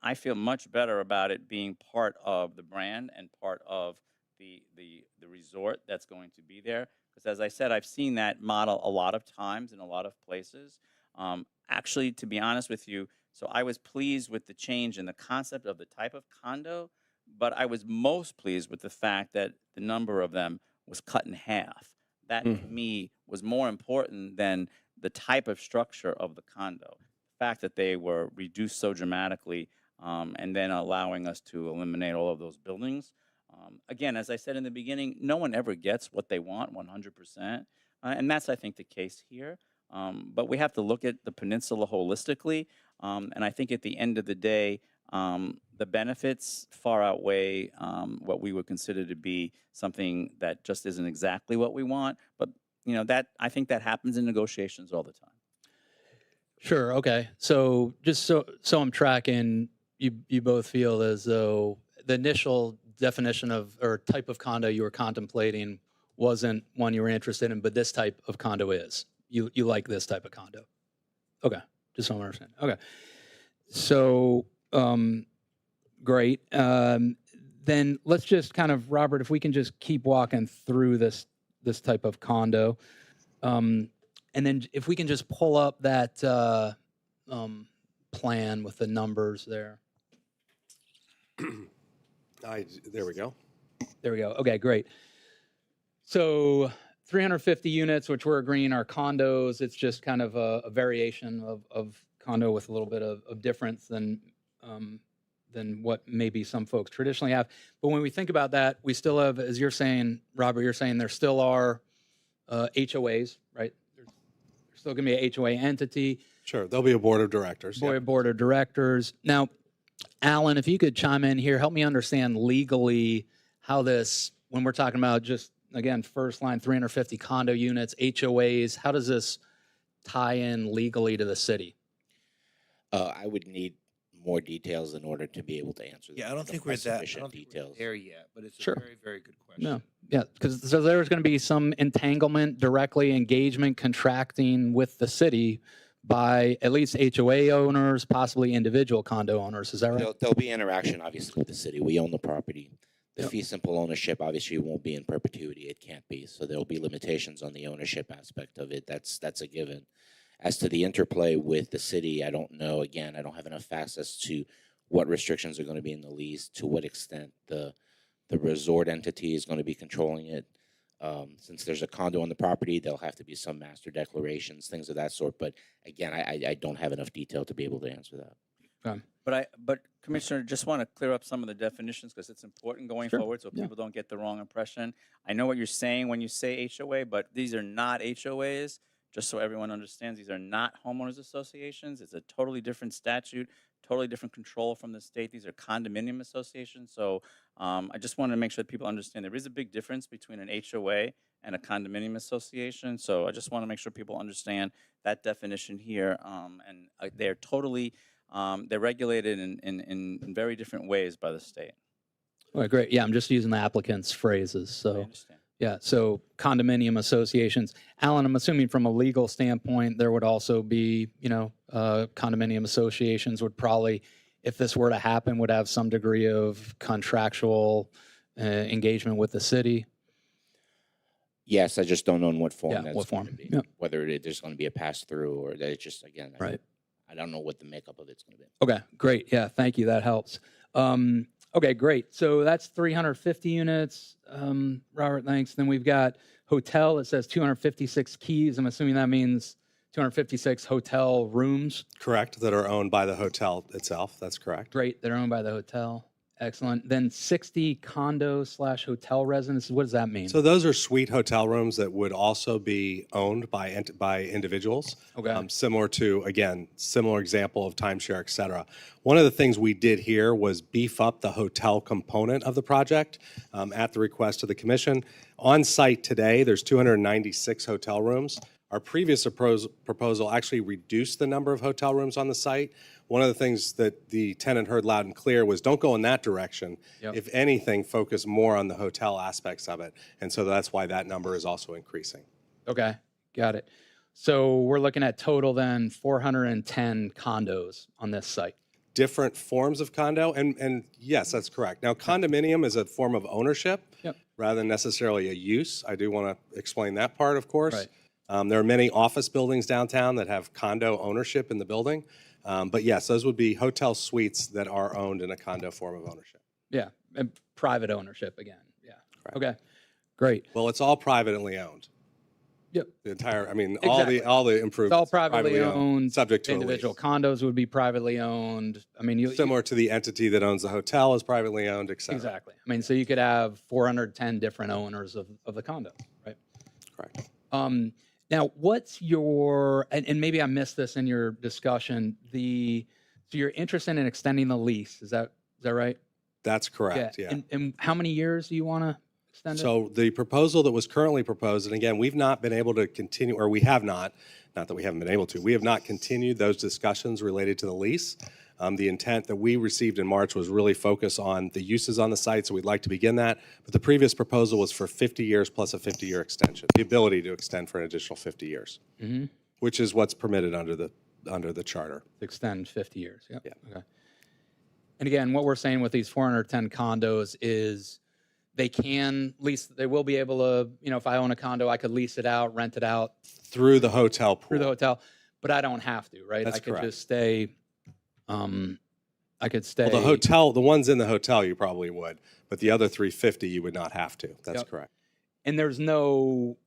I feel much better about it being part of the brand and part of the resort that's going to be there. Because as I said, I've seen that model a lot of times in a lot of places. Actually, to be honest with you, so I was pleased with the change in the concept of the type of condo, but I was most pleased with the fact that the number of them was cut in half. That to me was more important than the type of structure of the condo. The fact that they were reduced so dramatically, and then allowing us to eliminate all of those buildings. Again, as I said in the beginning, no one ever gets what they want 100%. And that's, I think, the case here. But we have to look at the peninsula holistically. And I think at the end of the day, the benefits far outweigh what we would consider to be something that just isn't exactly what we want. But that I think that happens in negotiations all the time. Sure. Okay. So just so I'm tracking, you both feel as though the initial definition of or type of condo you were contemplating wasn't one you were interested in, but this type of condo is. You like this type of condo. Okay. Just so I understand. Okay. So great. Then let's just kind of, Robert, if we can just keep walking through this type of condo. And then if we can just pull up that plan with the numbers there. There we go. There we go. Okay, great. So 350 units, which we're agreeing are condos. It's just kind of a variation of condo with a little bit of difference than what maybe some folks traditionally have. But when we think about that, we still have, as you're saying, Robert, you're saying there still are HOAs, right? There's still going to be a HOA entity. Sure, there'll be a board of directors. yeah. Board of directors. Now, Alan, if you could chime in here, help me understand legally how this, when we're talking about just, again, first line 350 condo units, HOAs, how does this tie in legally to the city? I would need more details in order to be able to answer. Yeah, I don't think we're that, I don't think we're details. there yet, but it's Sure. a very, very good question. No, yeah, because so there's going to be some entanglement, directly engagement, contracting with the city by at least HOA owners, possibly individual condo owners. Is that right? There'll be interaction, obviously, with the city. We own the property. The Yep. fee simple ownership obviously won't be in perpetuity. It can't be. So there'll be limitations on the ownership aspect of it. That's a given. As to the interplay with the city, I don't know. Again, I don't have enough facts as to what restrictions are going to be in the lease, to what extent the resort entity is going to be controlling it. Since there's a condo on the property, there'll have to be some master declarations, things of that sort. But again, I don't have enough detail to be able to answer that. But Commissioner, just want to clear up some of the definitions because it's important going Sure. forward so Yeah. people don't get the wrong impression. I know what you're saying when you say HOA, but these are not HOAs. Just so everyone understands, these are not homeowners associations. It's a totally different statute, totally different control from the state. These are condominium associations. So I just want to make sure that people understand there is a big difference between an HOA and a condominium association. So I just want to make sure people understand that definition here. And they're totally, they're regulated in very different ways by the state. All right, great. Yeah, I'm just using the applicant's phrases. I So, understand. yeah, so condominium associations. Alan, I'm assuming from a legal standpoint, there would also be, condominium associations would probably, if this were to happen, would have some degree of contractual engagement with the city. Yes, I just don't know in what form Yeah, that's what going form. to be. Yep. Whether there's going to be a pass through or that it's just again. Right. I don't know what the makeup of it's going to be. Okay, great. Yeah, thank you. That helps. Okay, great. So that's 350 units. Robert, thanks. Then we've got hotel. It says 256 keys. I'm assuming that means 256 hotel rooms. Correct, that are owned by the hotel itself. That's correct. Great. They're owned by the hotel. Excellent. Then 60 condo/hotel residences. What does that mean? So those are suite hotel rooms that would also be owned by individuals. Okay. Similar to, again, similar example of timeshare, et cetera. One of the things we did here was beef up the hotel component of the project at the request of the commission. On site today, there's 296 hotel rooms. Our previous proposal actually reduced the number of hotel rooms on the site. One of the things that the tenant heard loud and clear was don't go in that direction. Yep. If anything, focus more on the hotel aspects of it. And so that's why that number is also increasing. Okay, got it. So we're looking at total then 410 condos on this site. Different forms of condo, and yes, that's correct. Now, condominium is a form of ownership Yep. rather than necessarily a use. I do want to explain that part, of course. Right. There are many office buildings downtown that have condo ownership in the building. But yes, those would be hotel suites that are owned in a condo form of ownership. Yeah, private ownership again. Yeah. Correct. Okay. Great. Well, it's all privately owned. Yep. The entire, I mean, Exactly. all the It's improvements. all are privately owned. subject to a Individual lease. condos would be privately owned. I mean, you Similar to the entity that owns the hotel is privately owned, et cetera. exactly. I mean, so you could have 410 different owners of the condo, right? Correct. Now, what's your and maybe I missed this in your discussion. So you're interested in extending the lease? Is that right? That's correct, yeah. And how many years do you want to extend it? So the proposal that was currently proposed, and again, we've not been able to continue, or we have not that we haven't been able to, we have not continued those discussions related to the lease. The intent that we received in March was really focus on the uses on the site, so we'd like to begin that. But the previous proposal was for 50 years plus a 50-year extension, the ability to extend for an additional 50 years, which is what's permitted under the charter. Extend 50 years. Yep. Yeah. Okay. And again, what we're saying with these 410 condos is they can lease, they will be able to, if I own a condo, I could lease it out, rent it out Through the hotel pool. through the hotel, but I don't have to, right? That's I could correct. just stay, I could stay. Well, the hotel, the ones in the hotel, you probably would, but the other 350, you would not have to. That's Yep. correct. And there's so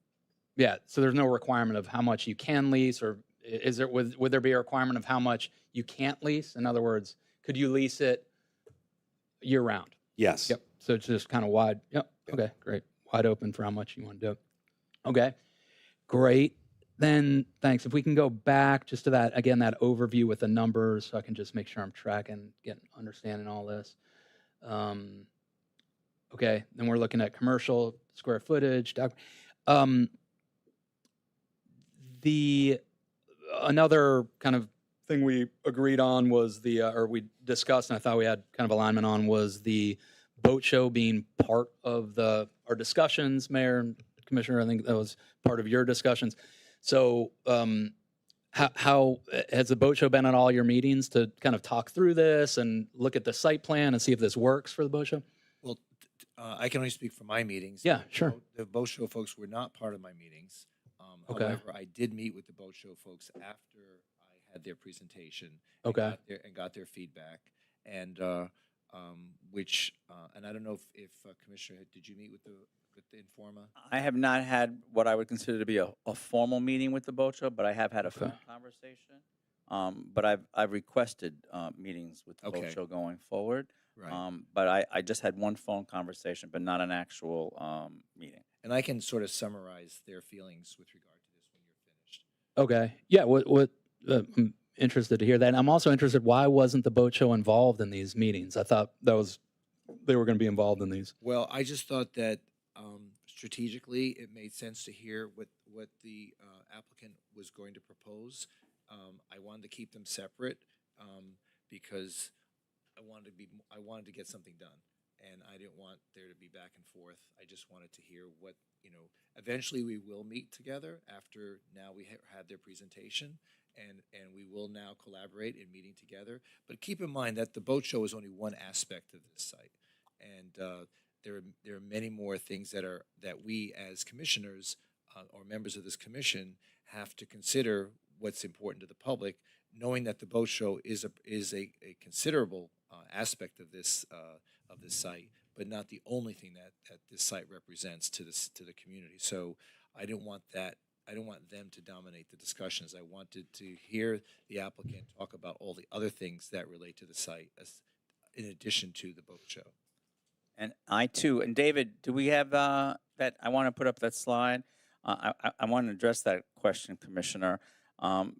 there's no requirement of how much you can lease, or is there, would there be a requirement of how much you can't lease? In other words, could you lease it year round? Yes. Yep. So it's just kind of wide. Yep. Okay, great. Wide open for how much you want to do. Okay, great. Then, thanks. If we can go back just to that, again, that overview with the numbers, so I can just make sure I'm tracking, understanding all this. Okay, then we're looking at commercial square footage. Another kind of thing we agreed on was or we discussed, and I thought we had kind of alignment on, was the boat show being part of our discussions, Mayor and Commissioner. I think that was part of your discussions. So how has the boat show been at all your meetings to kind of talk through this and look at the site plan and see if this works for the boat show? Well, I can only speak for my meetings. Yeah, sure. The boat show folks were not part of my meetings. Okay. However, I did meet with the boat show folks after I had their presentation. Okay. And got their feedback, and and I don't know if Commissioner, did you meet with the Informa? I have not had what I would consider to be a formal meeting with the boat show, but I have had a phone conversation. But I've requested meetings with the boat Okay. show going forward. Right. But I just had one phone conversation, but not an actual meeting. And I can sort of summarize their feelings with regard to this when you're finished. Okay. Yeah. What I'm interested to hear that. And I'm also interested, why wasn't the boat show involved in these meetings? I thought they were going to be involved in these. Well, I just thought that strategically it made sense to hear what the applicant was going to propose. I wanted to keep them separate because I wanted to get something done, and I didn't want there to be back and forth. I just wanted to hear what, eventually we will meet together after now we had their presentation, and we will now collaborate in meeting together. But keep in mind that the boat show is only one aspect of this site, and there are many more things that we as commissioners or members of this commission have to consider what's important to the public, knowing that the boat show is a considerable aspect of this site, but not the only thing that this site represents to the community. So I didn't want them to dominate the discussions. I wanted to hear the applicant talk about all the other things that relate to the site, in addition to the boat show. And I too, and David, do we have that? I want to put up that slide. I want to address that question, Commissioner,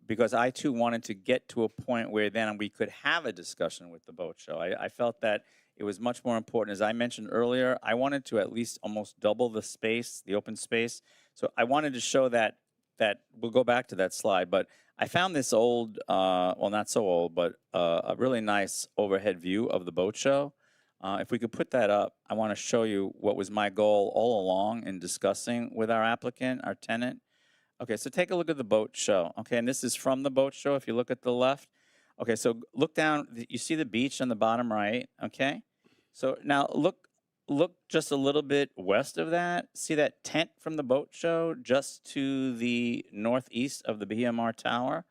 because I too wanted to get to a point where then we could have a discussion with the boat show. I felt that it was much more important. As I mentioned earlier, I wanted to at least almost double the space, the open space. So I wanted to show that we'll go back to that slide, but I found this old, well, not so old, but a really nice overhead view of the boat show. If we could put that up, I want to show you what was my goal all along in discussing with our applicant, our tenant. Okay, so take a look at the boat show. Okay, and this is from the boat show if you look at the left. Okay, so look down, you see the beach on the bottom right, okay? So now look just a little bit west of that. See that tent from the boat show just to the northeast of the BMR Tower?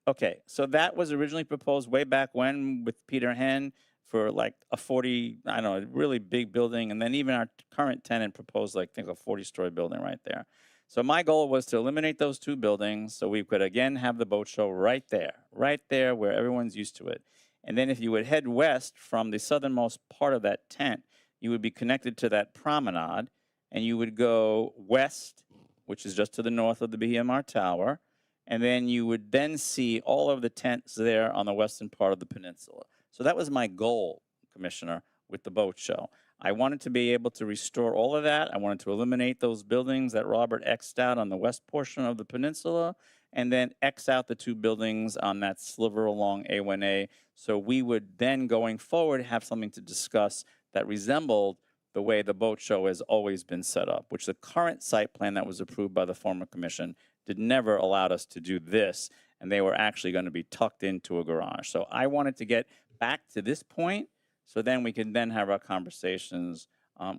Okay, so that was originally proposed way back when with Peter Henn for like a 40, I don't know, a really big building. And then even our current tenant proposed, like, I think a 40-story building right there. So my goal was to eliminate those two buildings so we could again have the boat show right there where everyone's used to it. And then if you would head west from the southernmost part of that tent, you would be connected to that promenade, and you would go west, which is just to the north of the BMR Tower, and then you would then see all of the tents there on the western part of the peninsula. So that was my goal, Commissioner, with the boat show. I wanted to be able to restore all of that. I wanted to eliminate those buildings that Robert X'd out on the west portion of the peninsula, and then X out the two buildings on that sliver along A1A. So we would then, going forward, have something to discuss that resembled the way the boat show has always been set up, which the current site plan that was approved by the former commission did never allowed us to do this, and they were actually going to be tucked into a garage. So I wanted to get back to this point, so then we can then have our conversations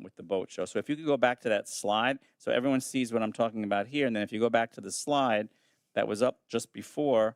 with the boat show. So if you could go back to that slide, so everyone sees what I'm talking about here, and then if you go back to the slide that was up just before.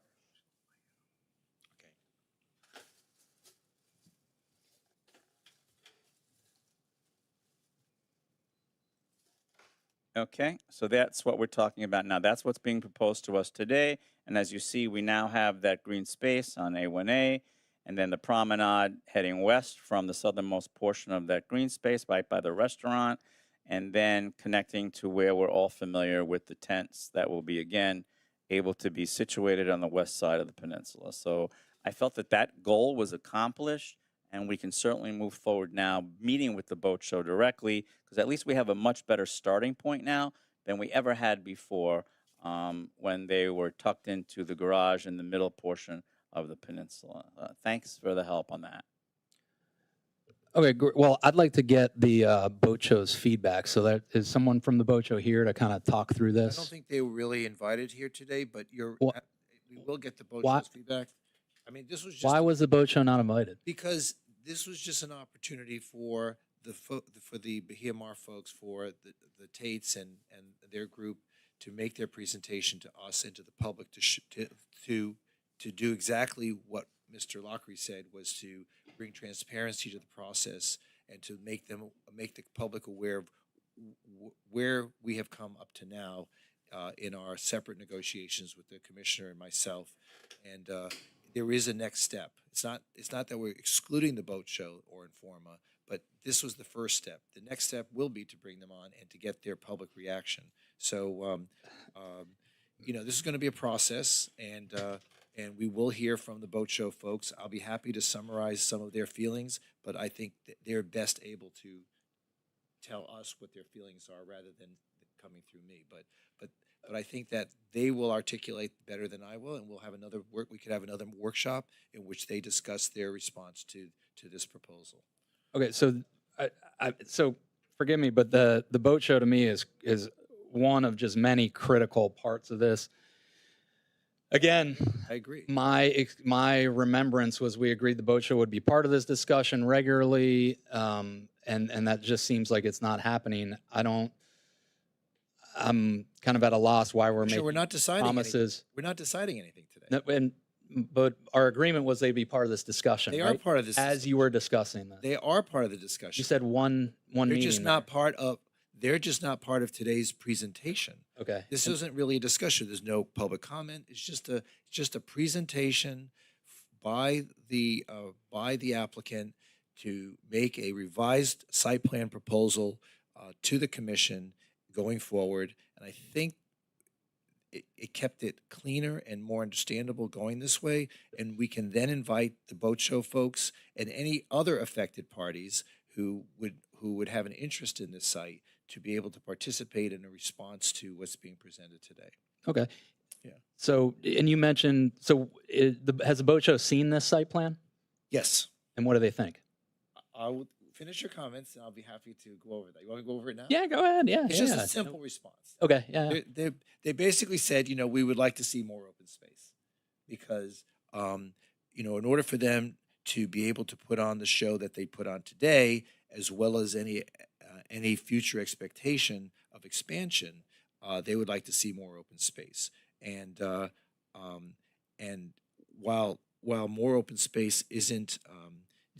Okay, so that's what we're talking about now. That's what's being proposed to us today. And as you see, we now have that green space on A1A, and then the promenade heading west from the southernmost portion of that green space right by the restaurant, and then connecting to where we're all familiar with the tents that will be, again, able to be situated on the west side of the peninsula. So I felt that that goal was accomplished, and we can certainly move forward now, meeting with the boat show directly, because at least we have a much better starting point now than we ever had before when they were tucked into the garage in the middle portion of the peninsula. Thanks for the help on that. Okay, well, I'd like to get the boat show's feedback. So that is someone from the boat show here to kind of talk through I this. don't think they were really invited here today, but Wha- we will get the boat why- show's feedback. I mean, this was just Why was the boat show not invited? because this was just an opportunity for for the Bahia Mar folks, for the Tates and their group to make their presentation to us and to the public to do exactly what Mr. Lockery said, was to bring transparency to the process and to make the public aware of where we have come up to now in our separate negotiations with the commissioner and myself. And there is a next step. It's not that we're excluding the boat show or Informa, but this was the first step. The next step will be to bring them on and to get their public reaction. So, this is going to be a process, and we will hear from the boat show folks. I'll be happy to summarize some of their feelings, but I think that they're best able to tell us what their feelings are rather than coming through me. But I think that they will articulate better than I will, and we could have another workshop in which they discuss their response to this proposal. Okay, so so forgive me, but the boat show to me is one of just many critical parts of this. Again, I agree. my remembrance was we agreed the boat show would be part of this discussion regularly, and that just seems like it's not happening. I'm kind of at a loss why we're Sure, making we're not deciding promises. We're not deciding anything today. No, but our agreement was they'd be part of this discussion. They are right? part of this. As you were discussing this. They are part of the discussion. You said one they're meeting. just not part of. They're just not part of today's presentation. Okay. This isn't really a discussion. There's no public comment. It's just a presentation by the applicant to make a revised site plan proposal to the commission going forward. And I think it kept it cleaner and more understandable going this way. And we can then invite the boat show folks and any other affected parties who would have an interest in this site to be able to participate in a response to what's being presented today. Okay. Yeah. So, and you mentioned, has the boat show seen this site plan? Yes. And what do they think? I'll finish your comments and I'll be happy to go over that. You want to go over it now? Yeah, go ahead. Yeah. It's yeah, just yeah. a simple response. Okay. Yeah. They basically said, we would like to see more open space because, in order for them to be able to put on the show that they put on today, as well as any future expectation of expansion, they would like to see more open space. And while more open space isn't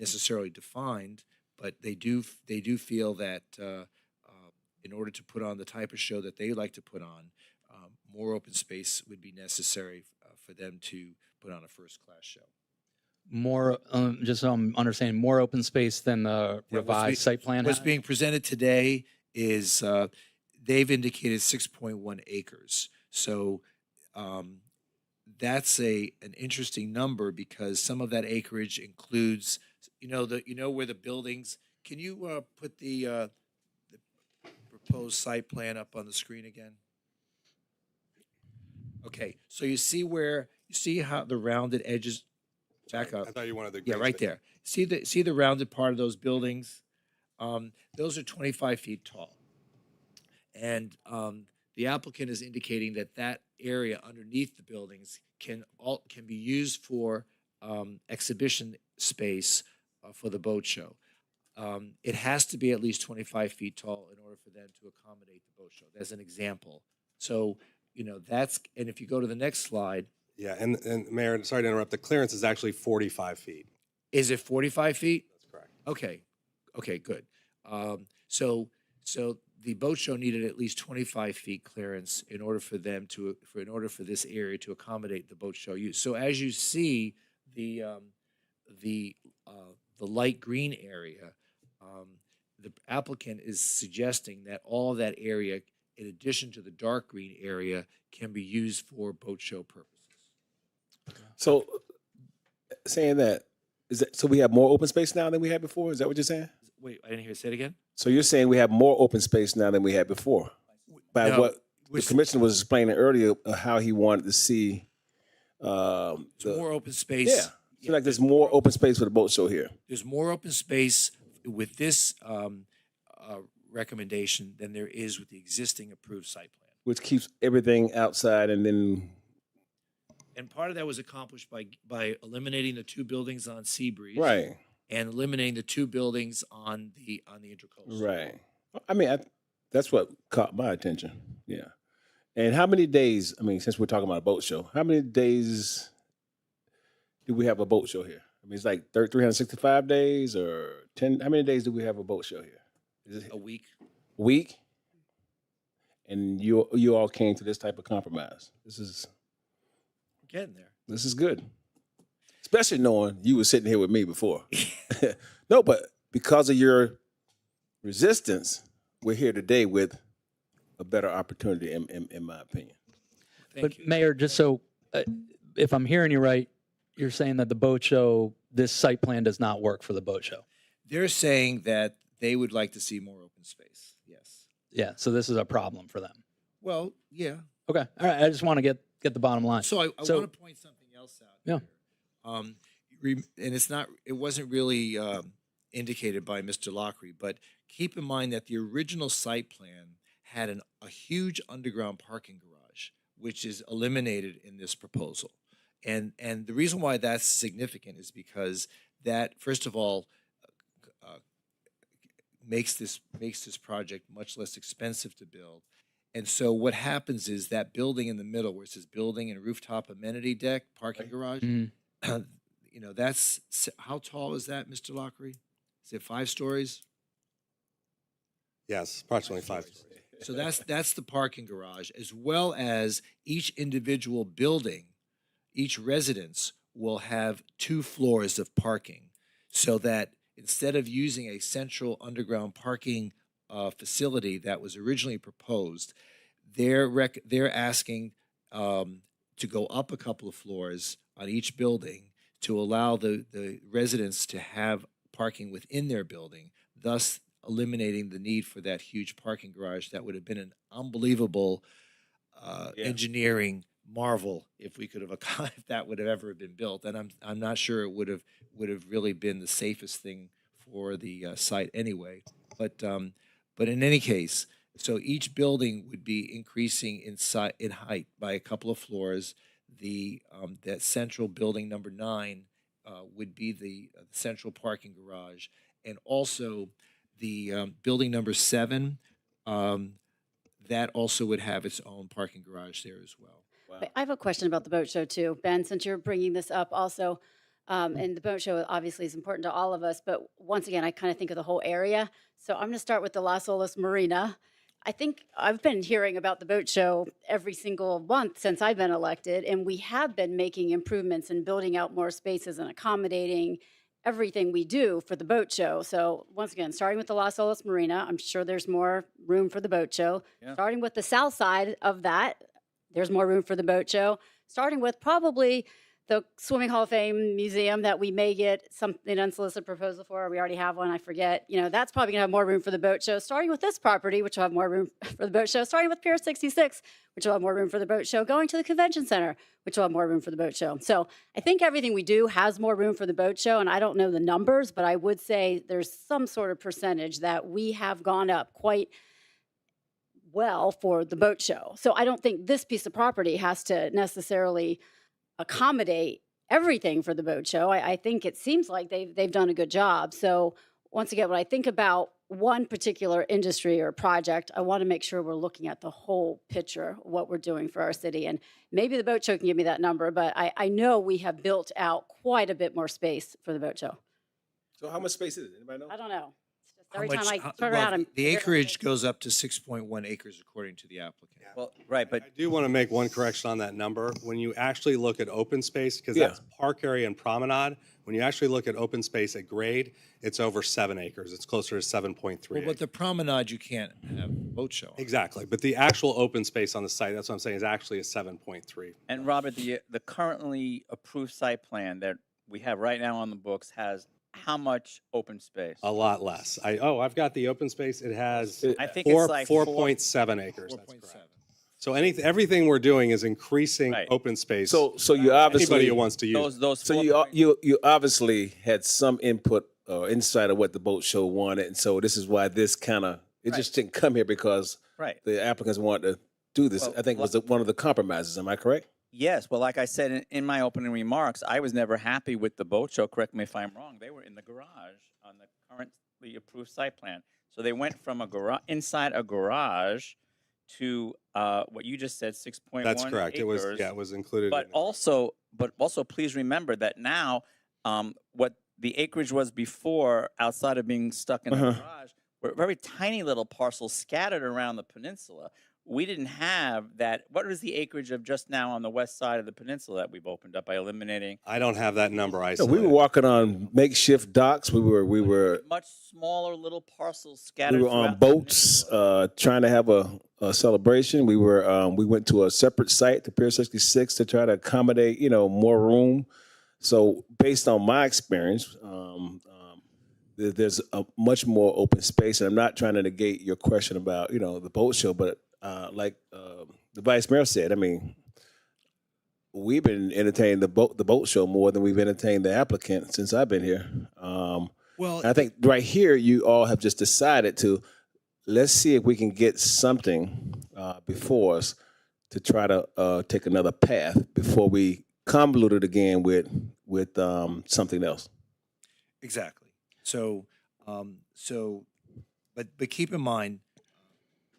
necessarily defined, but they do feel that in order to put on the type of show that they like to put on, more open space would be necessary for them to put on a first-class show. More, just so I'm understanding, more open space than the Yeah, revised site plan What's has? being presented today is they've indicated 6.1 acres. So that's an interesting number because some of that acreage includes, where the buildings. Can you put the proposed site plan up on the screen again? Okay, so you see how the rounded edges back up. I thought you wanted the Yeah, green right space. there. See the rounded part of those buildings? Those are 25 feet tall. And the applicant is indicating that that area underneath the buildings can be used for exhibition space for the boat show. It has to be at least 25 feet tall in order for them to accommodate the boat show. As an example. So, and if you go to the next slide, Yeah, and Mayor, sorry to interrupt, the clearance is actually 45 feet. is it 45 feet? That's correct. Okay, good. So the boat show needed at least 25 feet clearance in order for this area to accommodate the boat show use. So as you see, the light green area, the applicant is suggesting that all of that area, in addition to the dark green area, can be used for boat show purposes. So saying that, so we have more open space now than we had before? Is that what you're saying? Wait, I didn't hear. Say it again. So you're saying we have more open space now than we had before? By No, what the which- commissioner was explaining earlier, how he wanted to see. There's more open space. Yeah, seems like there's more open space for the boat show here. There's more open space with this recommendation than there is with the existing approved site plan. Which keeps everything outside, and then And part of that was accomplished by eliminating the two buildings on Seabreeze. right, And eliminating the two buildings on the Intracoastal. right. I mean, that's what caught my attention. Yeah. And how many days? I mean, since we're talking about a boat show, how many days do we have a boat show here? I mean, it's like 365 days or 10. How many days do we have a boat show here? Is it A week. a week? And you all came to this type of compromise. This is Getting there. good, especially knowing you were sitting here with me before. No, but because of your resistance, we're here today with a better opportunity, in my opinion. Thank But you. Mayor, just so, if I'm hearing you right, you're saying that the boat show, this site plan does not work for the boat show. They're saying that they would like to see more open space. Yes. Yeah, so this is a problem for them. Well, yeah. Okay, all right, I just want to get the bottom line. So I So- want to point something else out. Yeah. Here. And it wasn't really indicated by Mr. Lockery, but keep in mind that the original site plan had a huge underground parking garage, which is eliminated in this proposal. And the reason why that's significant is because that, first of all, makes this project much less expensive to build. And so what happens is that building in the middle where it says building and rooftop amenity deck, parking garage, Mhm. how tall is that, Mr. Lockery? Is it 5 stories? Yes, approximately 5 stories. So that's the parking garage, as well as each individual building, each residence will have 2 floors of parking, so that instead of using a central underground parking facility that was originally proposed, they're asking to go up a couple of floors on each building to allow the residents to have parking within their building, thus eliminating the need for that huge parking garage. That would have been an unbelievable engineering marvel if we could have if that would have ever been built. And I'm not sure it would have really been the safest thing for the site anyway. But in any case, so each building would be increasing in height by a couple of floors. That central building number 9 would be the central parking garage, and also the building number 7 that also would have its own parking garage there as well. Wait, I have a question about the boat show too. Ben, since you're bringing this up also, And the boat show obviously is important to all of us, but once again, I kind of think of the whole area. So I'm going to start with the Las Olas Marina. I think I've been hearing about the boat show every single month since I've been elected, and we have been making improvements and building out more spaces and accommodating everything we do for the boat show. So once again, starting with the Las Olas Marina, I'm sure there's more room for the boat show. Yeah. Starting with the south side of that, there's more room for the boat show. Starting with probably the Swimming Hall of Fame Museum that we may get something unsolicited proposal for, or we already have one, I forget. That's probably gonna have more room for the boat show. Starting with this property, which will have more room for the boat show. Starting with Pier 66, which will have more room for the boat show. Going to the convention center, which will have more room for the boat show. So I think everything we do has more room for the boat show, and I don't know the numbers, but I would say there's some sort of percentage that we have gone up quite well for the boat show. So I don't think this piece of property has to necessarily accommodate everything for the boat show. I think it seems like they've done a good job. So once again, when I think about one particular industry or project, I want to make sure we're looking at the whole picture of what we're doing for our city. And maybe the boat show can give me that number, but I know we have built out quite a bit more space for the boat show. So how much space is it? Anybody know? I don't know. It's just How every much- time I how- turn well, around, I'm the acreage goes up to 6.1 acres according to the applicant. Well, right, but I do want to make one correction on that number. When you actually look at open space, because Yeah. that's park area and promenade, when you actually look at open space at grade, it's over 7 acres. It's closer to 7.3 Well, but acres. the promenade, you can't have a boat show on. Exactly, but the actual open space on the site, that's what I'm saying, is actually a 7.3. And Robert, the currently approved site plan that we have right now on the books has how much open space? A lot less. I've got the open space. It has I think it's like 4.7 acres. That's 4.7. correct. So everything we're doing is increasing Right. open space. So you obviously Anybody who wants to use it. those. So 4 you obviously had some input or insight of what the boat show wanted, and so this is why this kind of it just didn't come here because right. the applicants wanted to do this. Well, I think it was one of the compromises. Am I correct? Yes. Well, like I said in my opening remarks, I was never happy with the boat show. Correct me if I'm wrong. They were in the garage on the currently approved site plan. So they went from a garage inside a garage to what you just said, 6.1 That's correct. It was acres. it was included. But in also, please remember that now, what the acreage was before, outside of being stuck in the garage, were very tiny little parcels scattered around the peninsula. We didn't have that. What was the acreage of just now on the west side of the peninsula that we've opened up by eliminating I don't have that number No, isolated. we were walking on makeshift docks. We were much smaller little parcels scattered? we were on throughout the boats peninsula? trying to have a celebration. We went to a separate site, the Pier 66, to try to accommodate more room. So based on my experience, there's a much more open space, and I'm not trying to negate your question about the boat show, but like the vice mayor said, I mean, we've been entertaining the boat show more than we've entertained the applicant since I've been here. Well, And I think right here, you all have just decided to let's see if we can get something before us to try to take another path before we convolute it again with something else. exactly. So, but keep in mind,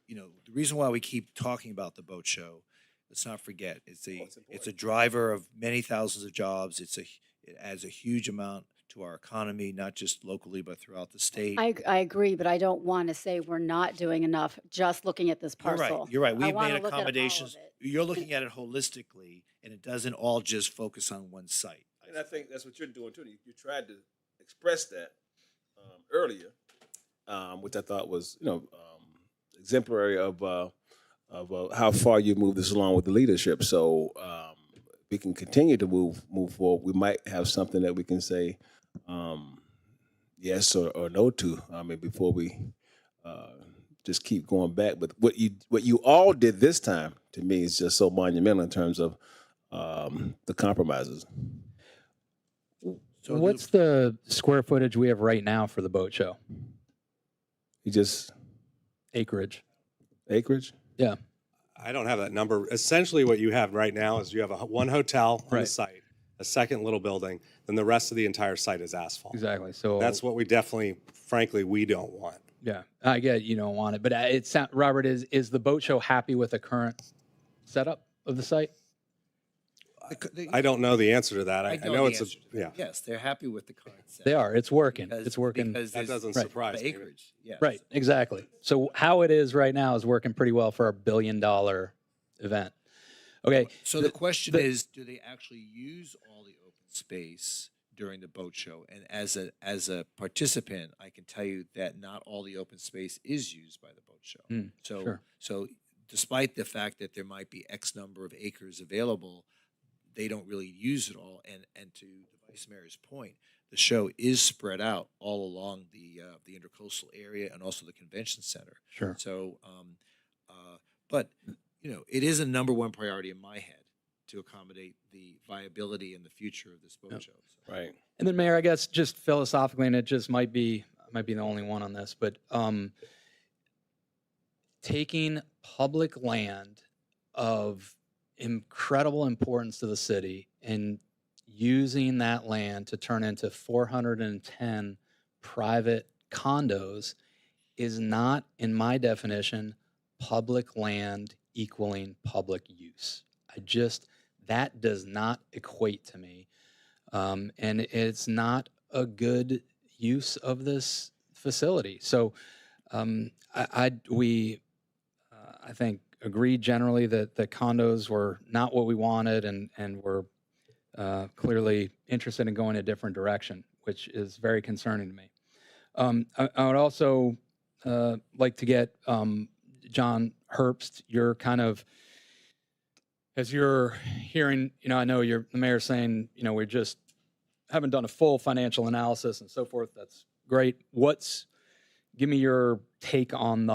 the reason why we keep talking about the boat show, let's not forget, it's a driver of many thousands of jobs. It adds a huge amount to our economy, not just locally, but throughout the state. I agree, but I don't want to say we're not doing enough just looking at this You're parcel. right. You're right. I We've wanna made look at all of accommodations. it. You're looking at it holistically, and it doesn't all just focus on one site. And I think that's what you're doing too. You tried to express that earlier, which I thought was exemplary of how far you moved this along with the leadership. So we can continue to move forward. We might have something that we can say yes or no to. I mean, before we just keep going back. But what you all did this time to me is just so monumental in terms of the compromises. So What's the square footage we have right now for the boat show? You just Acreage. acreage. Yeah. I don't have that number. Essentially, what you have right now is you have one hotel on the Right. site, a second little building, then the rest of the entire site is asphalt. Exactly. So That's what we definitely, frankly, we don't want. yeah, I get you don't want it, but Robert, is the boat show happy with the current setup of the site? I don't know the answer to that. I know the it's a, answer to that. yeah, Yes, they're happy with the concept. They are. It's working. Because- It's working. because That there's doesn't the surprise me. acreage. Yes. Right, exactly. So how it is right now is working pretty well for our $1 billion event. Okay, So the question is, do they actually use all the open space during the boat show? And as a participant, I can tell you that not all the open space is used by the boat show. sure. So despite the fact that there might be X number of acres available, they don't really use it all. And to the Vice Mayor's point, the show is spread out all along the intercoastal area and also the convention center. Sure. So, but it is a number one priority in my head to accommodate the viability and the future of this boat show. So. Right. And then, Mayor, I guess just philosophically, and it just might be the only one on this, but taking public land of incredible importance to the city and using that land to turn into 410 private condos is not, in my definition, public land equaling public use. That does not equate to me. And it's not a good use of this facility. So I think agreed generally that the condos were not what we wanted and were clearly interested in going a different direction, which is very concerning to me. I would also like to get John Herbst, your kind of, as you're hearing, I know the mayor's saying, we just haven't done a full financial analysis and so forth. That's great. Give me your take on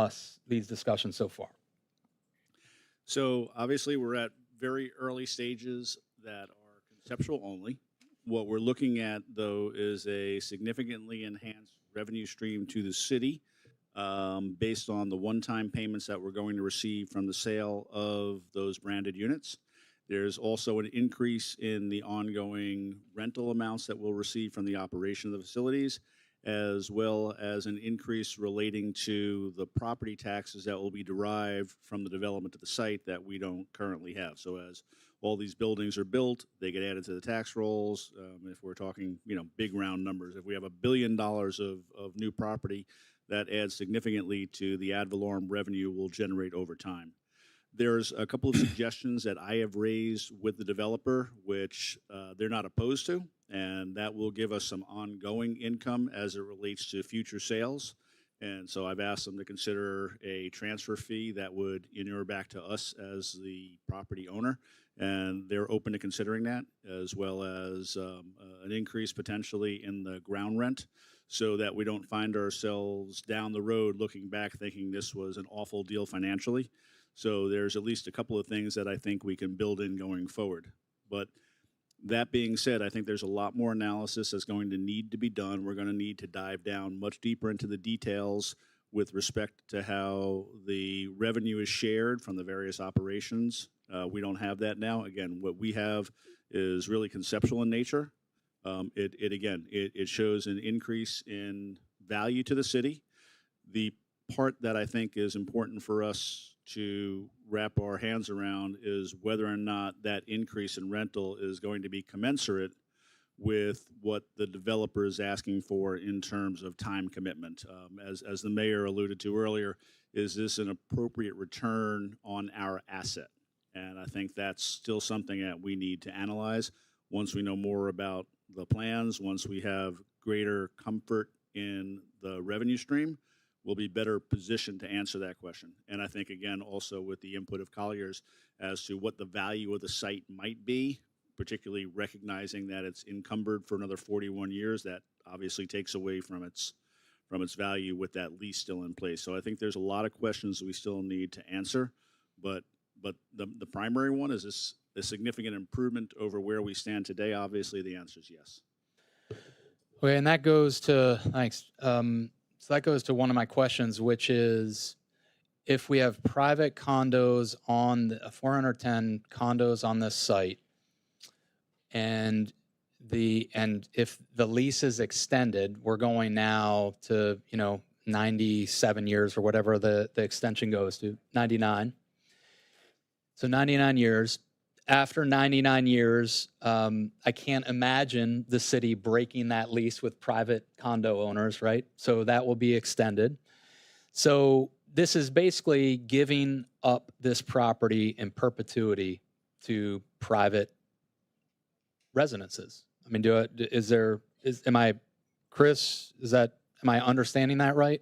these discussions so far. So obviously we're at very early stages that are conceptual only. What we're looking at, though, is a significantly enhanced revenue stream to the city based on the one-time payments that we're going to receive from the sale of those branded units. There's also an increase in the ongoing rental amounts that we'll receive from the operation of the facilities, as well as an increase relating to the property taxes that will be derived from the development of the site that we don't currently have. So as all these buildings are built, they get added to the tax rolls. If we're talking, big round numbers, if we have $1 billion of new property, that adds significantly to the ad valorem revenue we'll generate over time. There's a couple of suggestions that I have raised with the developer, which they're not opposed to, and that will give us some ongoing income as it relates to future sales. And so I've asked them to consider a transfer fee that would inure back to us as the property owner, and they're open to considering that, as well as an increase potentially in the ground rent, so that we don't find ourselves down the road looking back thinking this was an awful deal financially. So there's at least a couple of things that I think we can build in going forward. But that being said, I think there's a lot more analysis that's going to need to be done. We're going to need to dive down much deeper into the details with respect to how the revenue is shared from the various operations. We don't have that now. Again, what we have is really conceptual in nature. It shows an increase in value to the city. The part that I think is important for us to wrap our hands around is whether or not that increase in rental is going to be commensurate with what the developer is asking for in terms of time commitment. As the mayor alluded to earlier, is this an appropriate return on our asset? And I think that's still something that we need to analyze once we know more about the plans, once we have greater comfort in the revenue stream. We'll be better positioned to answer that question. And I think, again, also with the input of Colliers as to what the value of the site might be, particularly recognizing that it's encumbered for another 41 years, that obviously takes away from its value with that lease still in place. So I think there's a lot of questions we still need to answer, but the primary one, is this a significant improvement over where we stand today? Obviously, the answer is yes. Okay, and that goes to, thanks. So that goes to one of my questions, which is, if we have private condos 410 condos on this site, and if the lease is extended, we're going now to 97 years or whatever the extension goes to, 99. So 99 years. after 99 years, I can't imagine the city breaking that lease with private condo owners, right? So that will be extended. So this is basically giving up this property in perpetuity to private residences. I mean, Chris, am I understanding that right?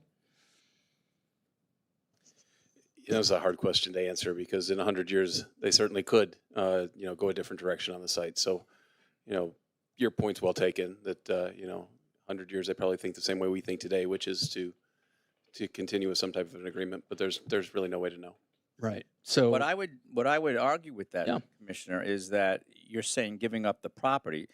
It's a hard question to answer because in 100 years, they certainly could, go a different direction on the site. So, your point's well taken that, 100 years, they probably think the same way we think today, which is to continue with some type of an agreement, but there's really no way to know. Right. So What I would argue with that, Yeah. Commissioner, is that you're saying giving up the property.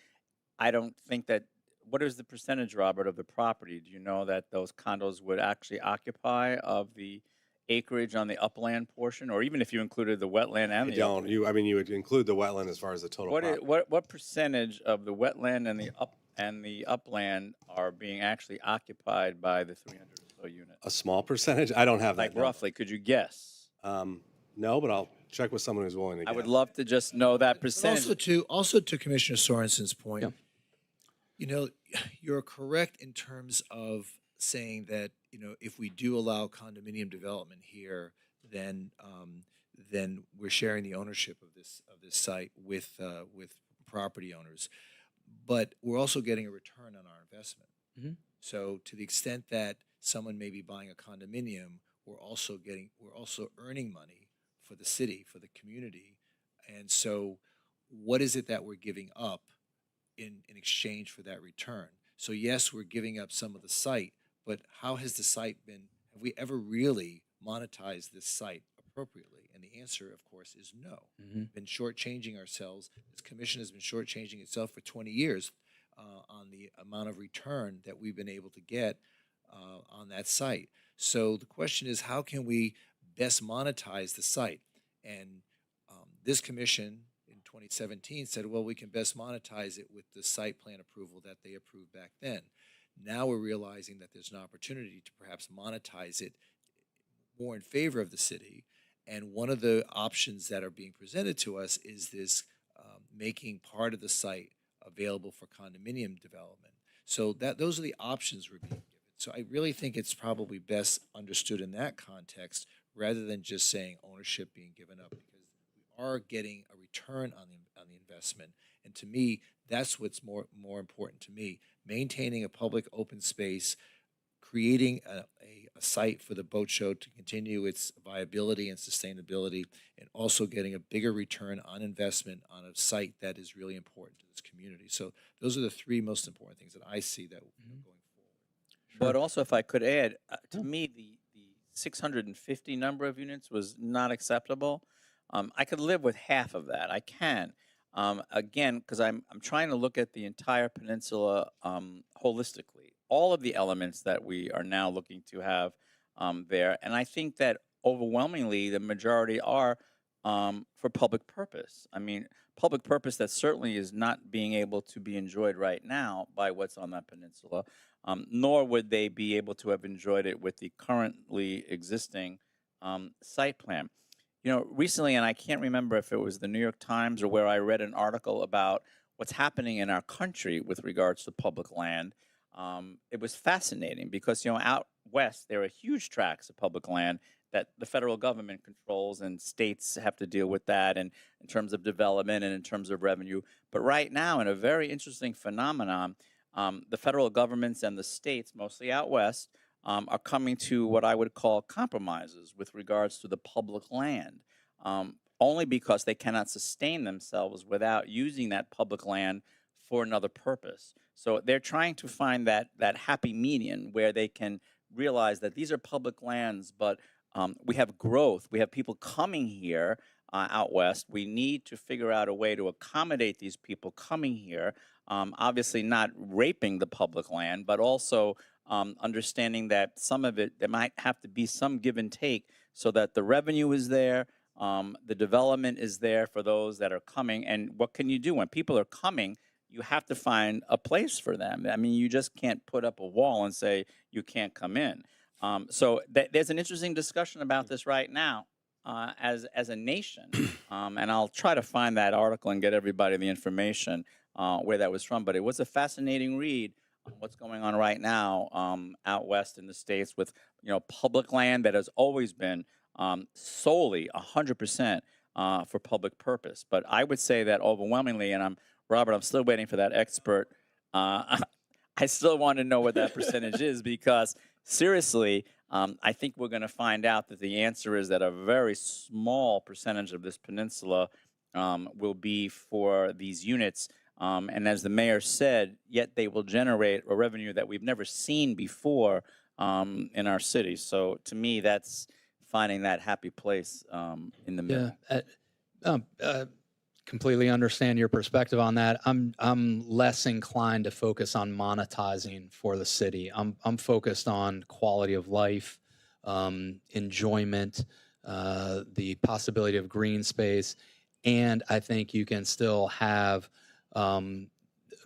I don't think that. What is the percentage, Robert, of the property? Do you know that those condos would actually occupy of the acreage on the upland portion, or even if you included the wetland and I the don't, you would include the wetland as far as the total property. what percentage of the wetland and the upland are being actually occupied by the 300 or so units? A small percentage? I don't have that. Like number. roughly, could you guess? No, but I'll check with someone who's willing to I guess. would love to just know that percentage. Also to Commissioner Sorensen's point, Yeah. You're correct in terms of saying that, if we do allow condominium development here, then we're sharing the ownership of this site with property owners. But we're also getting a return on our investment. Mhm. So to the extent that someone may be buying a condominium, we're also earning money for the city, for the community. And so what is it that we're giving up in exchange for that return? So yes, we're giving up some of the site, but how has the site been, have we ever really monetized this site appropriately? And the answer, of course, is no. Mhm. Been shortchanging ourselves. This commission has been shortchanging itself for 20 years on the amount of return that we've been able to get on that site. So the question is, how can we best monetize the site? And this commission in 2017 said, well, we can best monetize it with the site plan approval that they approved back then. Now we're realizing that there's an opportunity to perhaps monetize it more in favor of the city. And one of the options that are being presented to us is this making part of the site available for condominium development. So those are the options we're being given. So I really think it's probably best understood in that context rather than just saying ownership being given up, because we are getting a return on the investment. And to me, that's what's more important to me. Maintaining a public open space, creating a site for the boat show to continue its viability and sustainability, and also getting a bigger return on investment on a site that is really important to this community. So those are the three most important things that I see that going forward. But also, if I could add, to me, the 650 number of units was not acceptable. I could live with half of that. I can. Again, because I'm trying to look at the entire peninsula holistically, all of the elements that we are now looking to have there. And I think that overwhelmingly the majority are for public purpose. I mean, public purpose that certainly is not being able to be enjoyed right now by what's on that peninsula, nor would they be able to have enjoyed it with the currently existing site plan. Recently, and I can't remember if it was the New York Times or where I read an article about what's happening in our country with regards to public land. It was fascinating because, out west, there are huge tracts of public land that the federal government controls, and states have to deal with that and in terms of development and in terms of revenue. But right now, in a very interesting phenomenon, the federal governments and the states, mostly out west, are coming to what I would call compromises with regards to the public land, only because they cannot sustain themselves without using that public land for another purpose. So they're trying to find that happy median where they can realize that these are public lands, but we have growth. We have people coming here out west. We need to figure out a way to accommodate these people coming here, obviously not raping the public land, but also understanding that some of it, there might have to be some give and take so that the revenue is there, the development is there for those that are coming. And what can you do when people are coming? You have to find a place for them. I mean, you just can't put up a wall and say you can't come in. So there's an interesting discussion about this right now. as a nation, and I'll try to find that article and get everybody the information where that was from. But it was a fascinating read on what's going on right now out west in the states with public land that has always been solely 100% for public purpose. But I would say that overwhelmingly, and Robert, I'm still waiting for that expert. I still want to know what that percentage is because seriously, I think we're going to find out that the answer is that a very small percentage of this peninsula will be for these units. And as the mayor said, yet they will generate a revenue that we've never seen before in our city. So to me, that's finding that happy place in the middle. Yeah, completely understand your perspective on that. I'm less inclined to focus on monetizing for the city. I'm focused on quality of life, enjoyment, the possibility of green space, and I think you can still have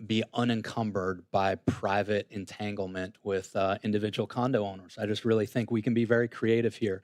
be unencumbered by private entanglement with individual condo owners. I just really think we can be very creative here,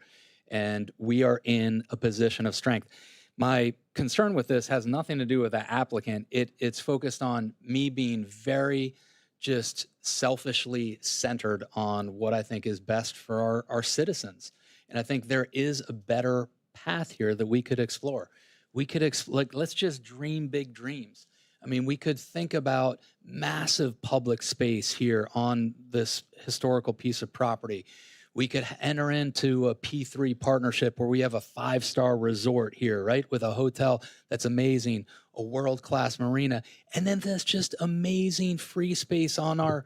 and we are in a position of strength. My concern with this has nothing to do with the applicant. It's focused on me being very just selfishly centered on what I think is best for our citizens. And I think there is a better path here that we could explore. We could, let's just dream big dreams. I mean, we could think about massive public space here on this historical piece of property. We could enter into a P3 partnership where we have a 5-star resort here, right? With a hotel that's amazing, a world-class marina, and then there's just amazing free space on our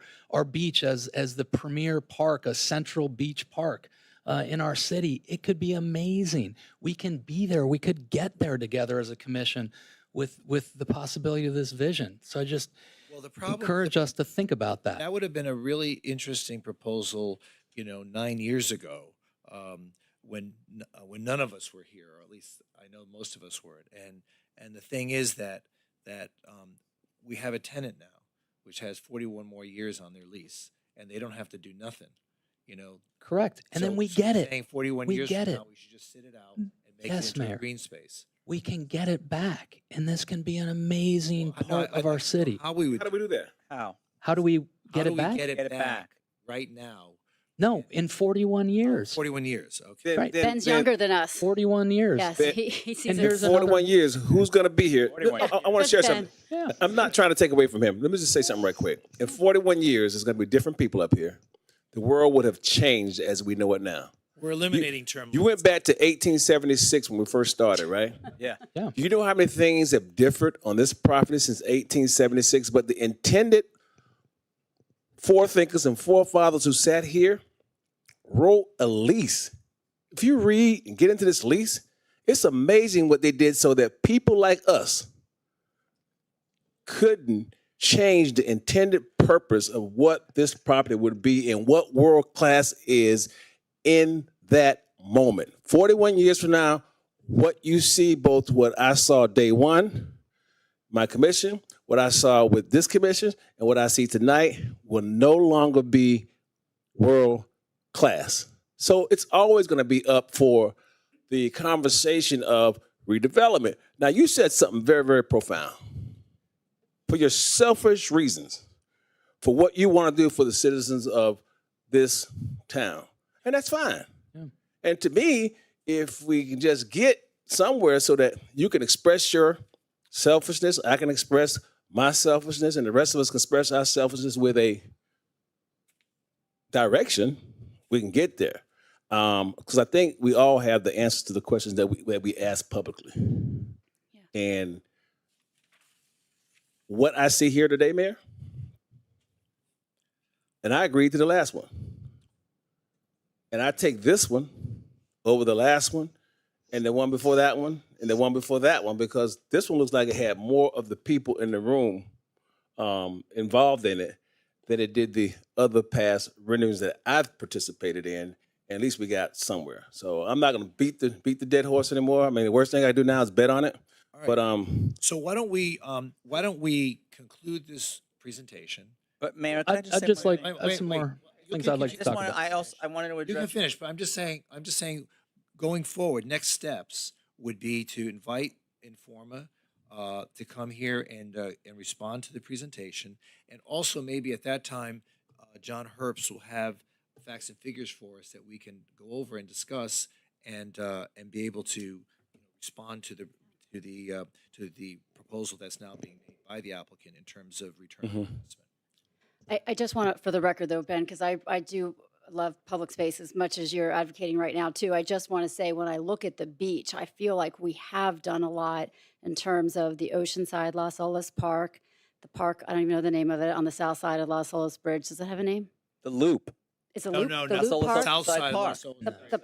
beach as the premier park, a central beach park in our city. It could be amazing. We can be there. We could get there together as a commission with the possibility of this vision. So I just encourage us to think about that. That would have been a really interesting proposal 9 years ago, when none of us were here, or at least I know most of us weren't. And the thing is that we have a tenant now, which has 41 more years on their lease, and they don't have to do nothing. Correct. And then we get it. Saying 41 We years get from it. now, we should just sit it out and make Yes, it into Mayor. a green space. We can get it back, and this can be an amazing Well, part of our city. How we would How do we do that? How? How do we how get do it we back? get Get it back. right now? No, in 41 years. 41 years. Okay. Right. Ben's younger than us. 41 years. Yes, Ben- he sees And it. here's 41 years. Who's going to be here? 41 I want to share Good something. Yeah. I'm not trying to take away from him. Let me just say something right quick. In 41 years, there's going to be different people up here. The world would have changed as we know it now. We're eliminating term You went back to 1876 when we first started, right? Yeah. Yeah. Do you know how many things have differed on this property since 1876? But the intended forethinkers and forefathers who sat here wrote a lease. If you read and get into this lease, it's amazing what they did so that people like us couldn't change the intended purpose of what this property would be and what world class is in that moment. 41 years from now, what you see, both what I saw day one, my commission, what I saw with this commission, and what I see tonight will no longer be world class. So it's always going to be up for the conversation of redevelopment. Now, you said something very, very profound. For your selfish reasons, for what you want to do for the citizens of this town. And that's fine. Yeah. And to me, if we can just get somewhere so that you can express your selfishness, I can express my selfishness, and the rest of us can express our selfishness with a direction, we can get there. Because I think we all have the answers to the questions that we ask publicly. Yeah. And what I see here today, Mayor, and I agreed to the last one. And I take this one over the last one, and the one before that one, and the one before that one, because this one looks like it had more of the people in the room involved in it than it did the other past renderings that I've participated in. And at least we got somewhere. So I'm not going to beat the dead horse anymore. I mean, the worst thing I do now is bet on it. All right. But So why don't we conclude this presentation? But Mayor, can I just I'd say just one like thing? Wait, some wait. more You things can- I'd like you to just talk about. I wanted to You can address. finish, but I'm just saying going forward, next steps would be to invite Informa to come here and respond to the presentation. And also maybe at that time, John Herbst will have facts and figures for us that we can go over and discuss and be able to respond to the proposal that's now being made by the applicant in terms of return on investment. I just want to, for the record though, Ben, because I do love public space as much as you're advocating right now too. I just want to say when I look at the beach, I feel like we have done a lot in terms of the Oceanside Las Olas Park, the park, I don't even know the name of it, on the south side of Las Olas Bridge. Does it have a name? The Loop. It's a No, loop? no, The no. Loop Las Olas Park? South Side side of Park. Las Olas The- Bridge. the-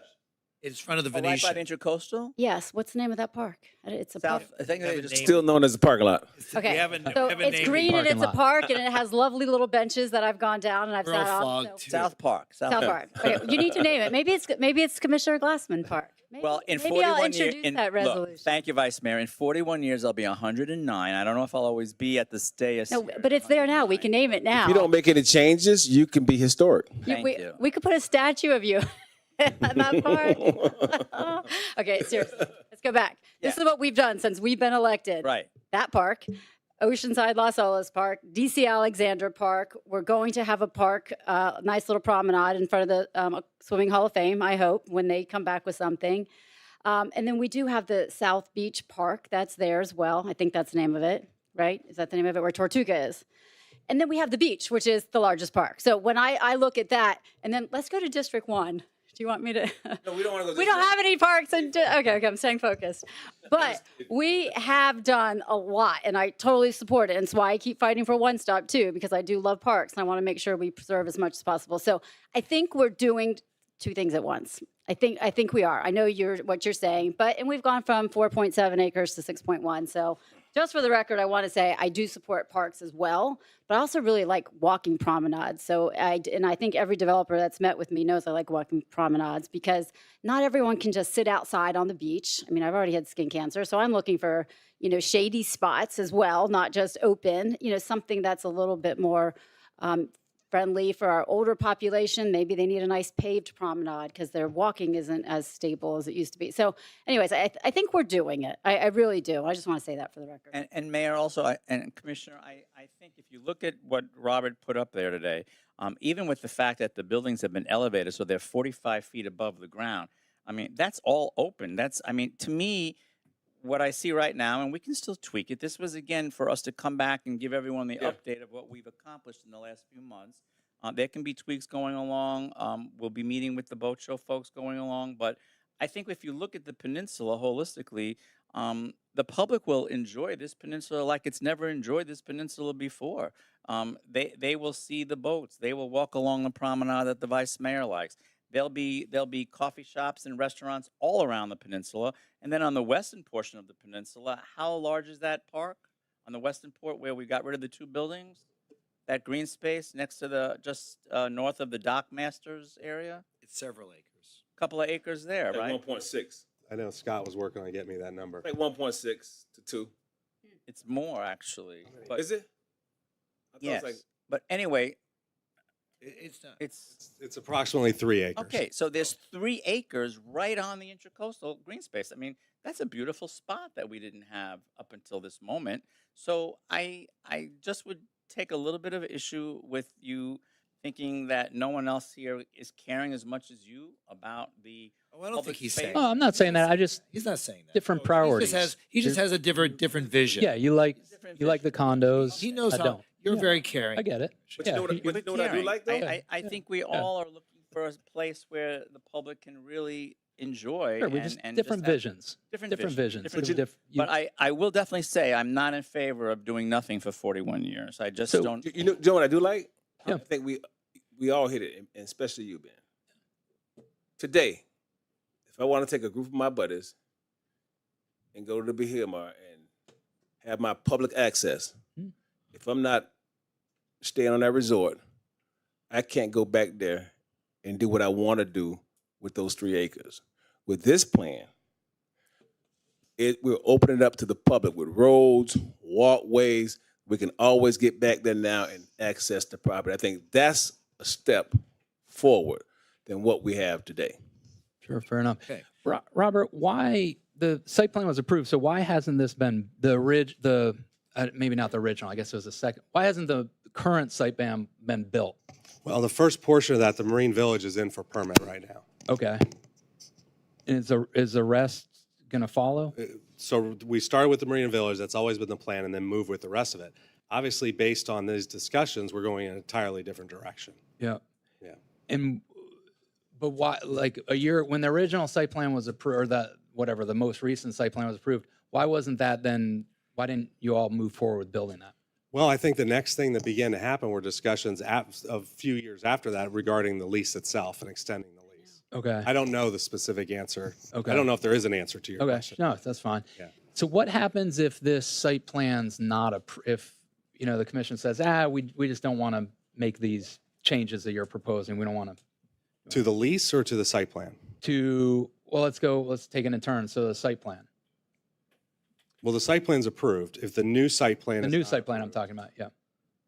It's in front of the Oh, right by Venetian. the Intercoastal? Yes, what's the name of that park? It's a park. South, I think Have they a just name. Still known as the parking lot. Okay, We haven't, so haven't it's named green and parking it's a lot. park and it has lovely little benches that I've gone down and I've Earl sat on. Fogg, so- too. South Park. South Park. Okay, you need to name it. Maybe it's Commissioner Glassman Park. Maybe, Well, in maybe 41 I'll years, introduce that resolution. thank you, Vice Mayor. In 41 years, I'll be 109. I don't know if I'll always be at the dais. No, here but at it's there now. We 109. can name it now. If you don't make any changes, you can be historic. Thank we, you. we could put a statue of you at that park. Okay, seriously. Let's go back. This Yeah. is what we've done since we've been elected. Right. That park, Oceanside Las Olas Park, DC Alexander Park. We're going to have a park, nice little promenade in front of the Swimming Hall of Fame, I hope, when they come back with something. And then we do have the South Beach Park. That's there as well. I think that's the name of it, right? Is that the name of it where Tortuga is? And then we have the beach, which is the largest park. So when I look at that, and then let's go to District 1. Do you want me to? No, we don't want to go. We don't have any parks. Okay, I'm staying focused. But we have done a lot, and I totally support it. And that's why I keep fighting for One Stop, too, because I do love parks, and I want to make sure we preserve as much as possible. So I think we're doing two things at once. I think we are. I know what you're saying, and we've gone from 4.7 acres to 6.1. So just for the record, I want to say I do support parks as well, but I also really like walking promenades. So I think every developer that's met with me knows I like walking promenades because not everyone can just sit outside on the beach. I mean, I've already had skin cancer, so I'm looking for, shady spots as well, not just open, something that's a little bit more friendly for our older population. Maybe they need a nice paved promenade because their walking isn't as stable as it used to be. So anyways, I think we're doing it. I really do. I just want to say that for the record. And Mayor, also, and Commissioner, I think if you look at what Robert put up there today, even with the fact that the buildings have been elevated, so they're 45 feet above the ground, I mean, that's all open. To me, what I see right now, and we can still tweak it, this was, again, for us to come back and give everyone the update of what we've accomplished in the last few months. There can be tweaks going along. We'll be meeting with the boat show folks going along. But I think if you look at the peninsula holistically, the public will enjoy this peninsula like it's never enjoyed this peninsula before. They will see the boats. They will walk along the promenade that the vice mayor likes. There'll be coffee shops and restaurants all around the peninsula. And then on the western portion of the peninsula, how large is that park? On the western port where we got rid of the two buildings? That green space next to just north of the Dock Masters area? It's several acres. Couple of acres there, right? 1.6. I know Scott was working on getting me that number. Like 1.6 to 2. It's more, actually. But Is it? I thought it yes. was like But anyway, It's not. It's approximately 3 acres. okay, so there's 3 acres right on the intercoastal green space. I mean, that's a beautiful spot that we didn't have up until this moment. So I just would take a little bit of issue with you thinking that no one else here is caring as much as you about the Oh, I don't think public he's space. saying. Oh, I'm not saying that. He's not saying that. Different No, priorities. He just has a different vision. Yeah, you like Different the condos. He knows I how. don't. You're Yeah. very caring. I get it. But you Yeah, know what, you- you know what I do Caring. like though? I think we all are looking for a place where the public can really enjoy. Sure, we and, just and different just have visions. Different Different visions. Different Different But I will definitely say I'm not in favor of doing nothing for 41 years. I just So, don't. You know what I do like? Yeah. I think we all hit it, and especially you, Ben. Today, if I want to take a group of my buddies and go to the Bahia Mar and have my public access, if I'm not staying on that resort, I can't go back there and do what I want to do with those 3 acres. With this plan, we're opening it up to the public with roads, walkways. We can always get back there now and access the property. I think that's a step forward than what we have today. Sure, fair enough. Okay. Robert, why the site plan was approved? So why hasn't this been maybe not the original? I guess it was the second. Why hasn't the current site plan been built? Well, the first portion of that, the Marine Village, is in for permit right now. Okay. And is the rest going to follow? So we started with the Marine Village, that's always been the plan, and then move with the rest of it. Obviously, based on these discussions, we're going in an entirely different direction. Yeah. Yeah. But why? Like a year when the original site plan was approved, or the most recent site plan was approved. Why wasn't that then? Why didn't you all move forward with building that? Well, I think the next thing that began to happen were discussions a few years after that regarding the lease itself and extending the lease. Okay. I don't know the specific answer. Okay. I don't know if there is an answer to your Okay. question. No, that's fine. Yeah. So what happens if this site plan's not if the commission says, we just don't want to make these changes that you're proposing. We don't want To the lease or to the site plan? let's take it in turn. So the site plan, Well, the site plan's approved. If the new site plan the is new not site plan I'm approved- talking about. Yeah.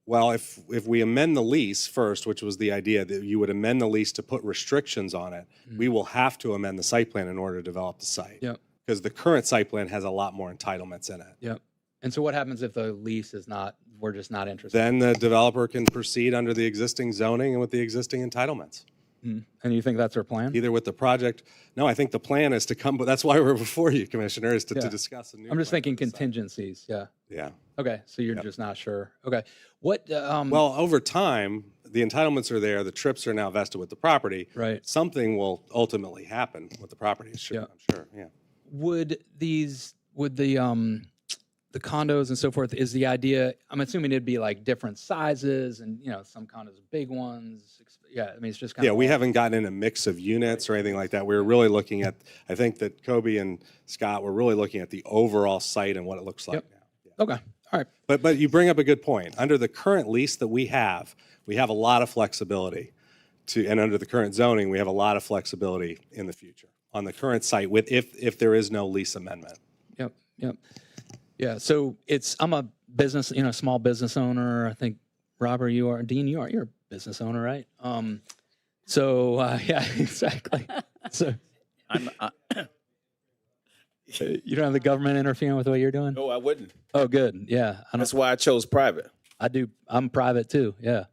Well, if we amend the lease first, which was the idea that you would amend the lease to put restrictions on it, we will have to amend the site plan in order to develop the site. Yep. Because the current site plan has a lot more entitlements in it. Yep. And so what happens if the lease is not, we're just not interested? Then the developer can proceed under the existing zoning and with the existing entitlements. And you think that's our plan? Either with the project, no, I think the plan is to come, but that's why we're before you, Commissioner, is to Yeah. discuss a new I'm just plan thinking for the site. contingencies. Yeah. Yeah. Okay. So you're just not sure. Okay. What, Well, over time, the entitlements are there, the trips are now vested with the property. right. Something will ultimately happen with the property, sure, Yeah. I'm sure, yeah. Would the condos and so forth, is the idea, I'm assuming it'd be like different sizes and, some condos are big ones. Yeah. I mean, it's just kind Yeah, of. we haven't gotten in a mix of units or anything like that. We're really looking at, I think that Kobe and Scott were really looking at the overall site and what it looks like Yep. now. Yeah. Okay. All right. But you bring up a good point. Under the current lease that we have a lot of flexibility and under the current zoning, we have a lot of flexibility in the future on the current site if there is no lease amendment. Yep. Yep. Yeah. So I'm a business, small business owner. I think Robert, you are, Dean, you're a business owner, right? Yeah, exactly. So I'm, you don't have the government interfering with what you're doing? No, I wouldn't. Oh, good. Yeah. That's why I chose private. I do. I'm private too. Yeah.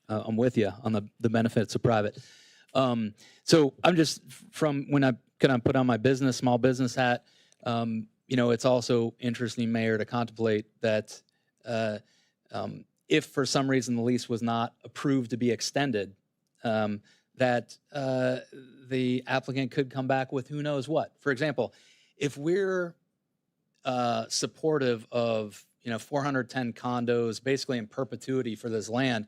I'm with you on the benefits of private. So I'm just from when I kind of put on my small business hat, it's also interesting, Mayor, to contemplate that if for some reason the lease was not approved to be extended, that the applicant could come back with who knows what. For example, if we're supportive of 410 condos basically in perpetuity for this land,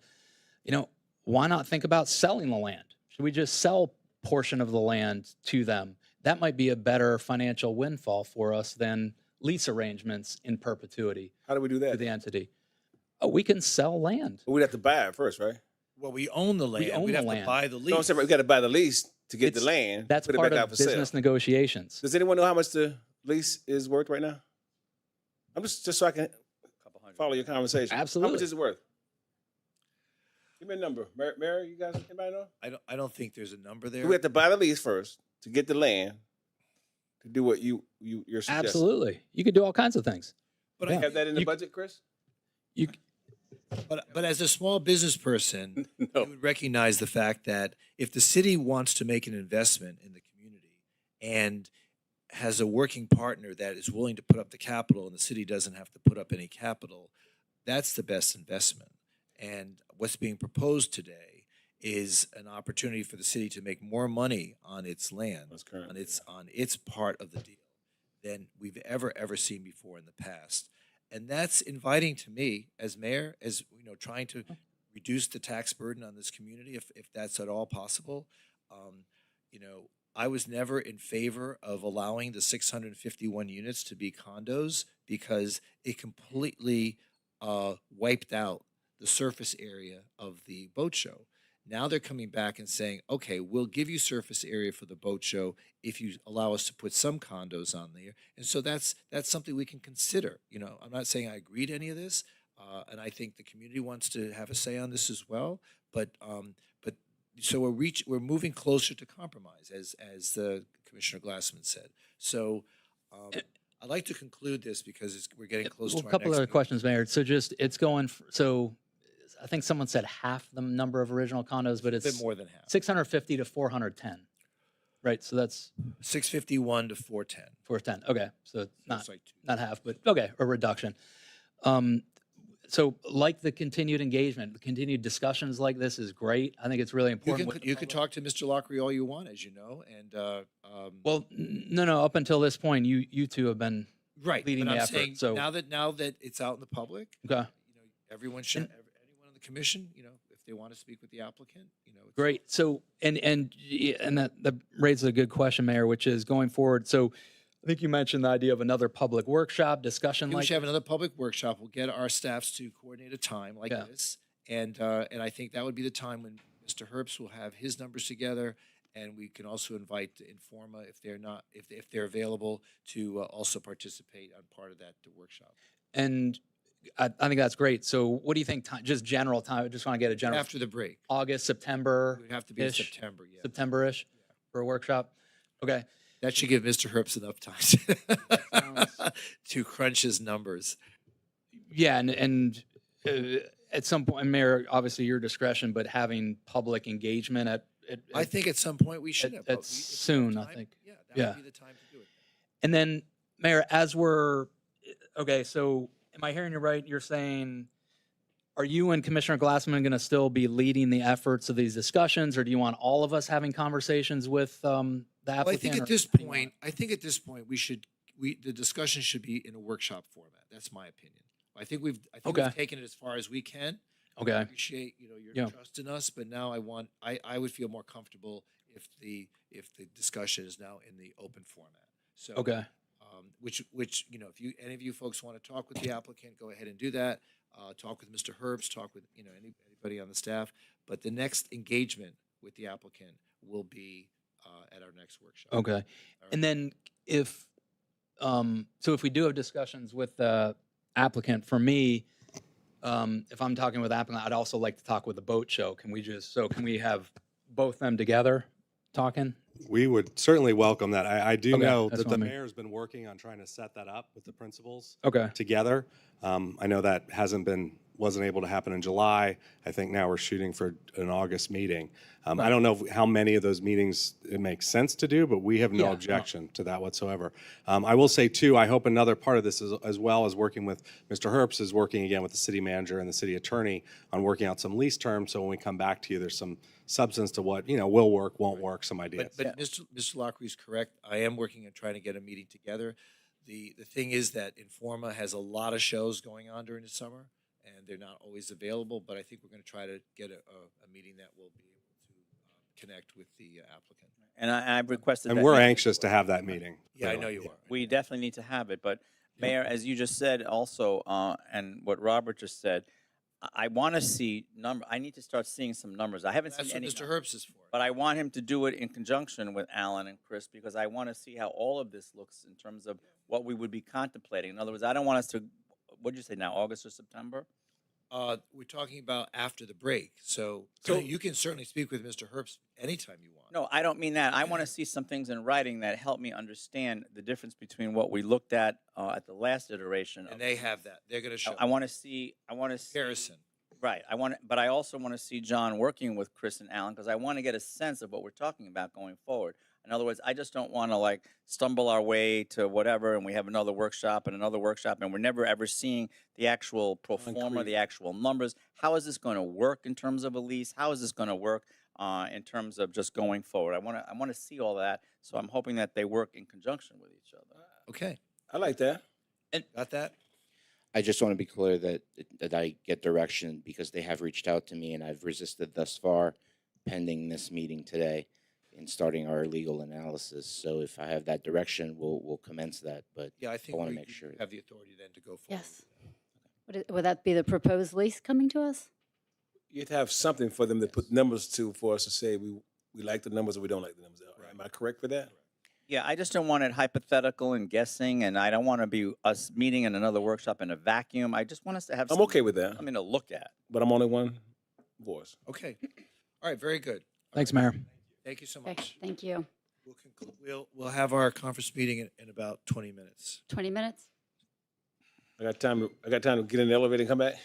why not think about selling the land? Should we just sell portion of the land to them? That might be a better financial windfall for us than lease arrangements in perpetuity How do we do to that? the entity. Oh, we can sell land. We'd have to buy it first, right? Well, we own the land. own We'd the have land. to buy the lease. No, I'm saying we got to buy the lease to get the It's- land. That's put it part back of out for sale. business negotiations. Does anyone know how much the lease is worth right now? I'm just so I can follow your conversation. How Absolutely. much is it worth? Give me a number. Mary, you guys, anybody know? I don't think there's a number there. We have to buy the lease first to get the land to do what you're suggesting. Absolutely. You could do all kinds of things. But Yeah. I, Have that in the You- budget, Chris? You, but as a small business person, No. you would recognize the fact that if the city wants to make an investment in the community and has a working partner that is willing to put up the capital and the city doesn't have to put up any capital, that's the best investment. And what's being proposed today is an opportunity for the city to make more money on its land, That's correct. on its part of the deal than we've ever seen before in the past. And that's inviting to me as mayor, as trying to reduce the tax burden on this community, if that's at all possible. I was never in favor of allowing the 651 units to be condos because it completely wiped out the surface area of the boat show. Now they're coming back and saying, okay, we'll give you surface area for the boat show if you allow us to put some condos on there. And so that's something we can consider. I'm not saying I agree to any of this, and I think the community wants to have a say on this as well. But so we're moving closer to compromise, as Commissioner Glassman said. So I'd like to conclude this because we're getting close Well, to a our couple next other meeting. questions, Mayor. So just, it's going, so I think someone said half the number of original condos, but A bit it's more than half. 650 to 410, right? So that's 651 to 410. 410. Okay, so So not it's like two. not half, but okay, a reduction. So like the continued engagement, the continued discussions like this is great. I think it's really You important. can with the you can public. talk to Mr. Lockery all you want, as you know, and Well, no. Up until this point, you two have been right. leading But the I'm effort, saying so- now that it's out in the public, okay. everyone should, anyone on the commission, if they want to speak with the applicant, it's Great. So, and that raises a good question, Mayor, which is going forward. So, I think you mentioned the idea of another public workshop discussion Maybe we like should have another public workshop. We'll get our staffs to coordinate a time like Yeah. this, and I think that would be the time when Mr. Herbst will have his numbers together, and we can also invite Informa if they're available to also participate on part of that workshop And I think that's great. So, what do you think? Time, just general time. I just want to get a general. after the break. August, It September, would have to be in ish. September. Yeah, September-ish for a workshop. Okay. that should give Mr. Herbst enough time to crunch his numbers. Yeah, and at some point, Mayor, obviously your discretion, but having public engagement at I think at some point we should have. That's if we have soon, I time, think. Yeah, that Yeah. would be the time to do it. And then, Mayor, as we're okay, so am I hearing you right? You're saying, are you and Commissioner Glassman going to still be leading the efforts of these discussions, or do you want all of us having conversations with the applicant? Well, I think or at this how do you want point, the discussion should be in a workshop format. That's my opinion. I think we've Okay. taken it as far as we can. I Okay. appreciate your Yeah. trust in us, but now I would feel more comfortable if the discussion is now in the open format. So Okay. which if any of you folks want to talk with the applicant, go ahead and do that. Talk with Mr. Herbst, talk with anybody on the staff. But the next engagement with the applicant will be at our next workshop. Okay. All right. And then if we do have discussions with the applicant, for me, if I'm talking with applicant, I'd also like to talk with the boat show. Can we have both them together talking? We would certainly welcome that. I do Okay, know that's that what I the mean. mayor's been working on trying to set that up with the principals Okay. together. I know that wasn't able to happen in July. I think now we're shooting for an August meeting. I don't know how many of those meetings it makes sense to do, but we have Yeah, no no. objection to that whatsoever. I will say too, I hope another part of this is, as well as working with Mr. Herbst, is working again with the city manager and the city attorney on working out some lease terms. So when we come back to you, there's some substance to what will work, won't work, some ideas. But Mr. Lockery is correct. I am working on trying to get a meeting together. The thing is that Informa has a lot of shows going on during the summer, and they're not always available. But I think we're going to try to get a meeting that will be able to connect with the applicant. And I've requested And that we're next- anxious to have that meeting. Yeah, I clearly. know you are. We definitely need to have it, but Mayor, as you just said also, and what Robert just said, I want to see I need to start seeing some numbers. I haven't That's seen what any. Mr. Herbst is for. But I want him to do it in conjunction with Alan and Chris because I want to see how all of this looks in terms of what we would be contemplating. In other words, I don't want us to, what did you say now, August or September? We're talking about after the break, so you can certainly speak with Mr. Herbst anytime you want. No, I don't mean that. I want to see some things in writing that help me understand the difference between what we looked at the last iteration. And they have that. They're going to show I want to see. comparison. Right. But I also want to see John working with Chris and Alan because I want to get a sense of what we're talking about going forward. In other words, I just don't want to stumble our way to whatever and we have another workshop and we're never ever seeing the actual pro forma, the actual numbers. How is this going to work in terms of a lease? How is this going to work in terms of just going forward? I want to see all that. So I'm hoping that they work in conjunction with each other. Okay, I like that. got that? I just want to be clear that I get direction because they have reached out to me and I've resisted thus far pending this meeting today in starting our legal analysis. So if I have that direction, we'll commence that. But Yeah, I think wanna we make sure. have the authority then to go forward. Yes. Would that be the proposed lease coming to us? You'd have something for them to put numbers to for us to say we like the numbers or we don't like the numbers. Am I correct for that? Yeah, I just don't want it hypothetical and guessing, and I don't want to be us meeting in another workshop in a vacuum. I just want us to have I'm okay with that, something to look at. but I'm only one voice. Okay. All right, very good. Thanks, Mayor. Thank you so Okay, much. thank you. We'll have our conference meeting in about 20 minutes. 20 minutes? I got time to get in the elevator and come back?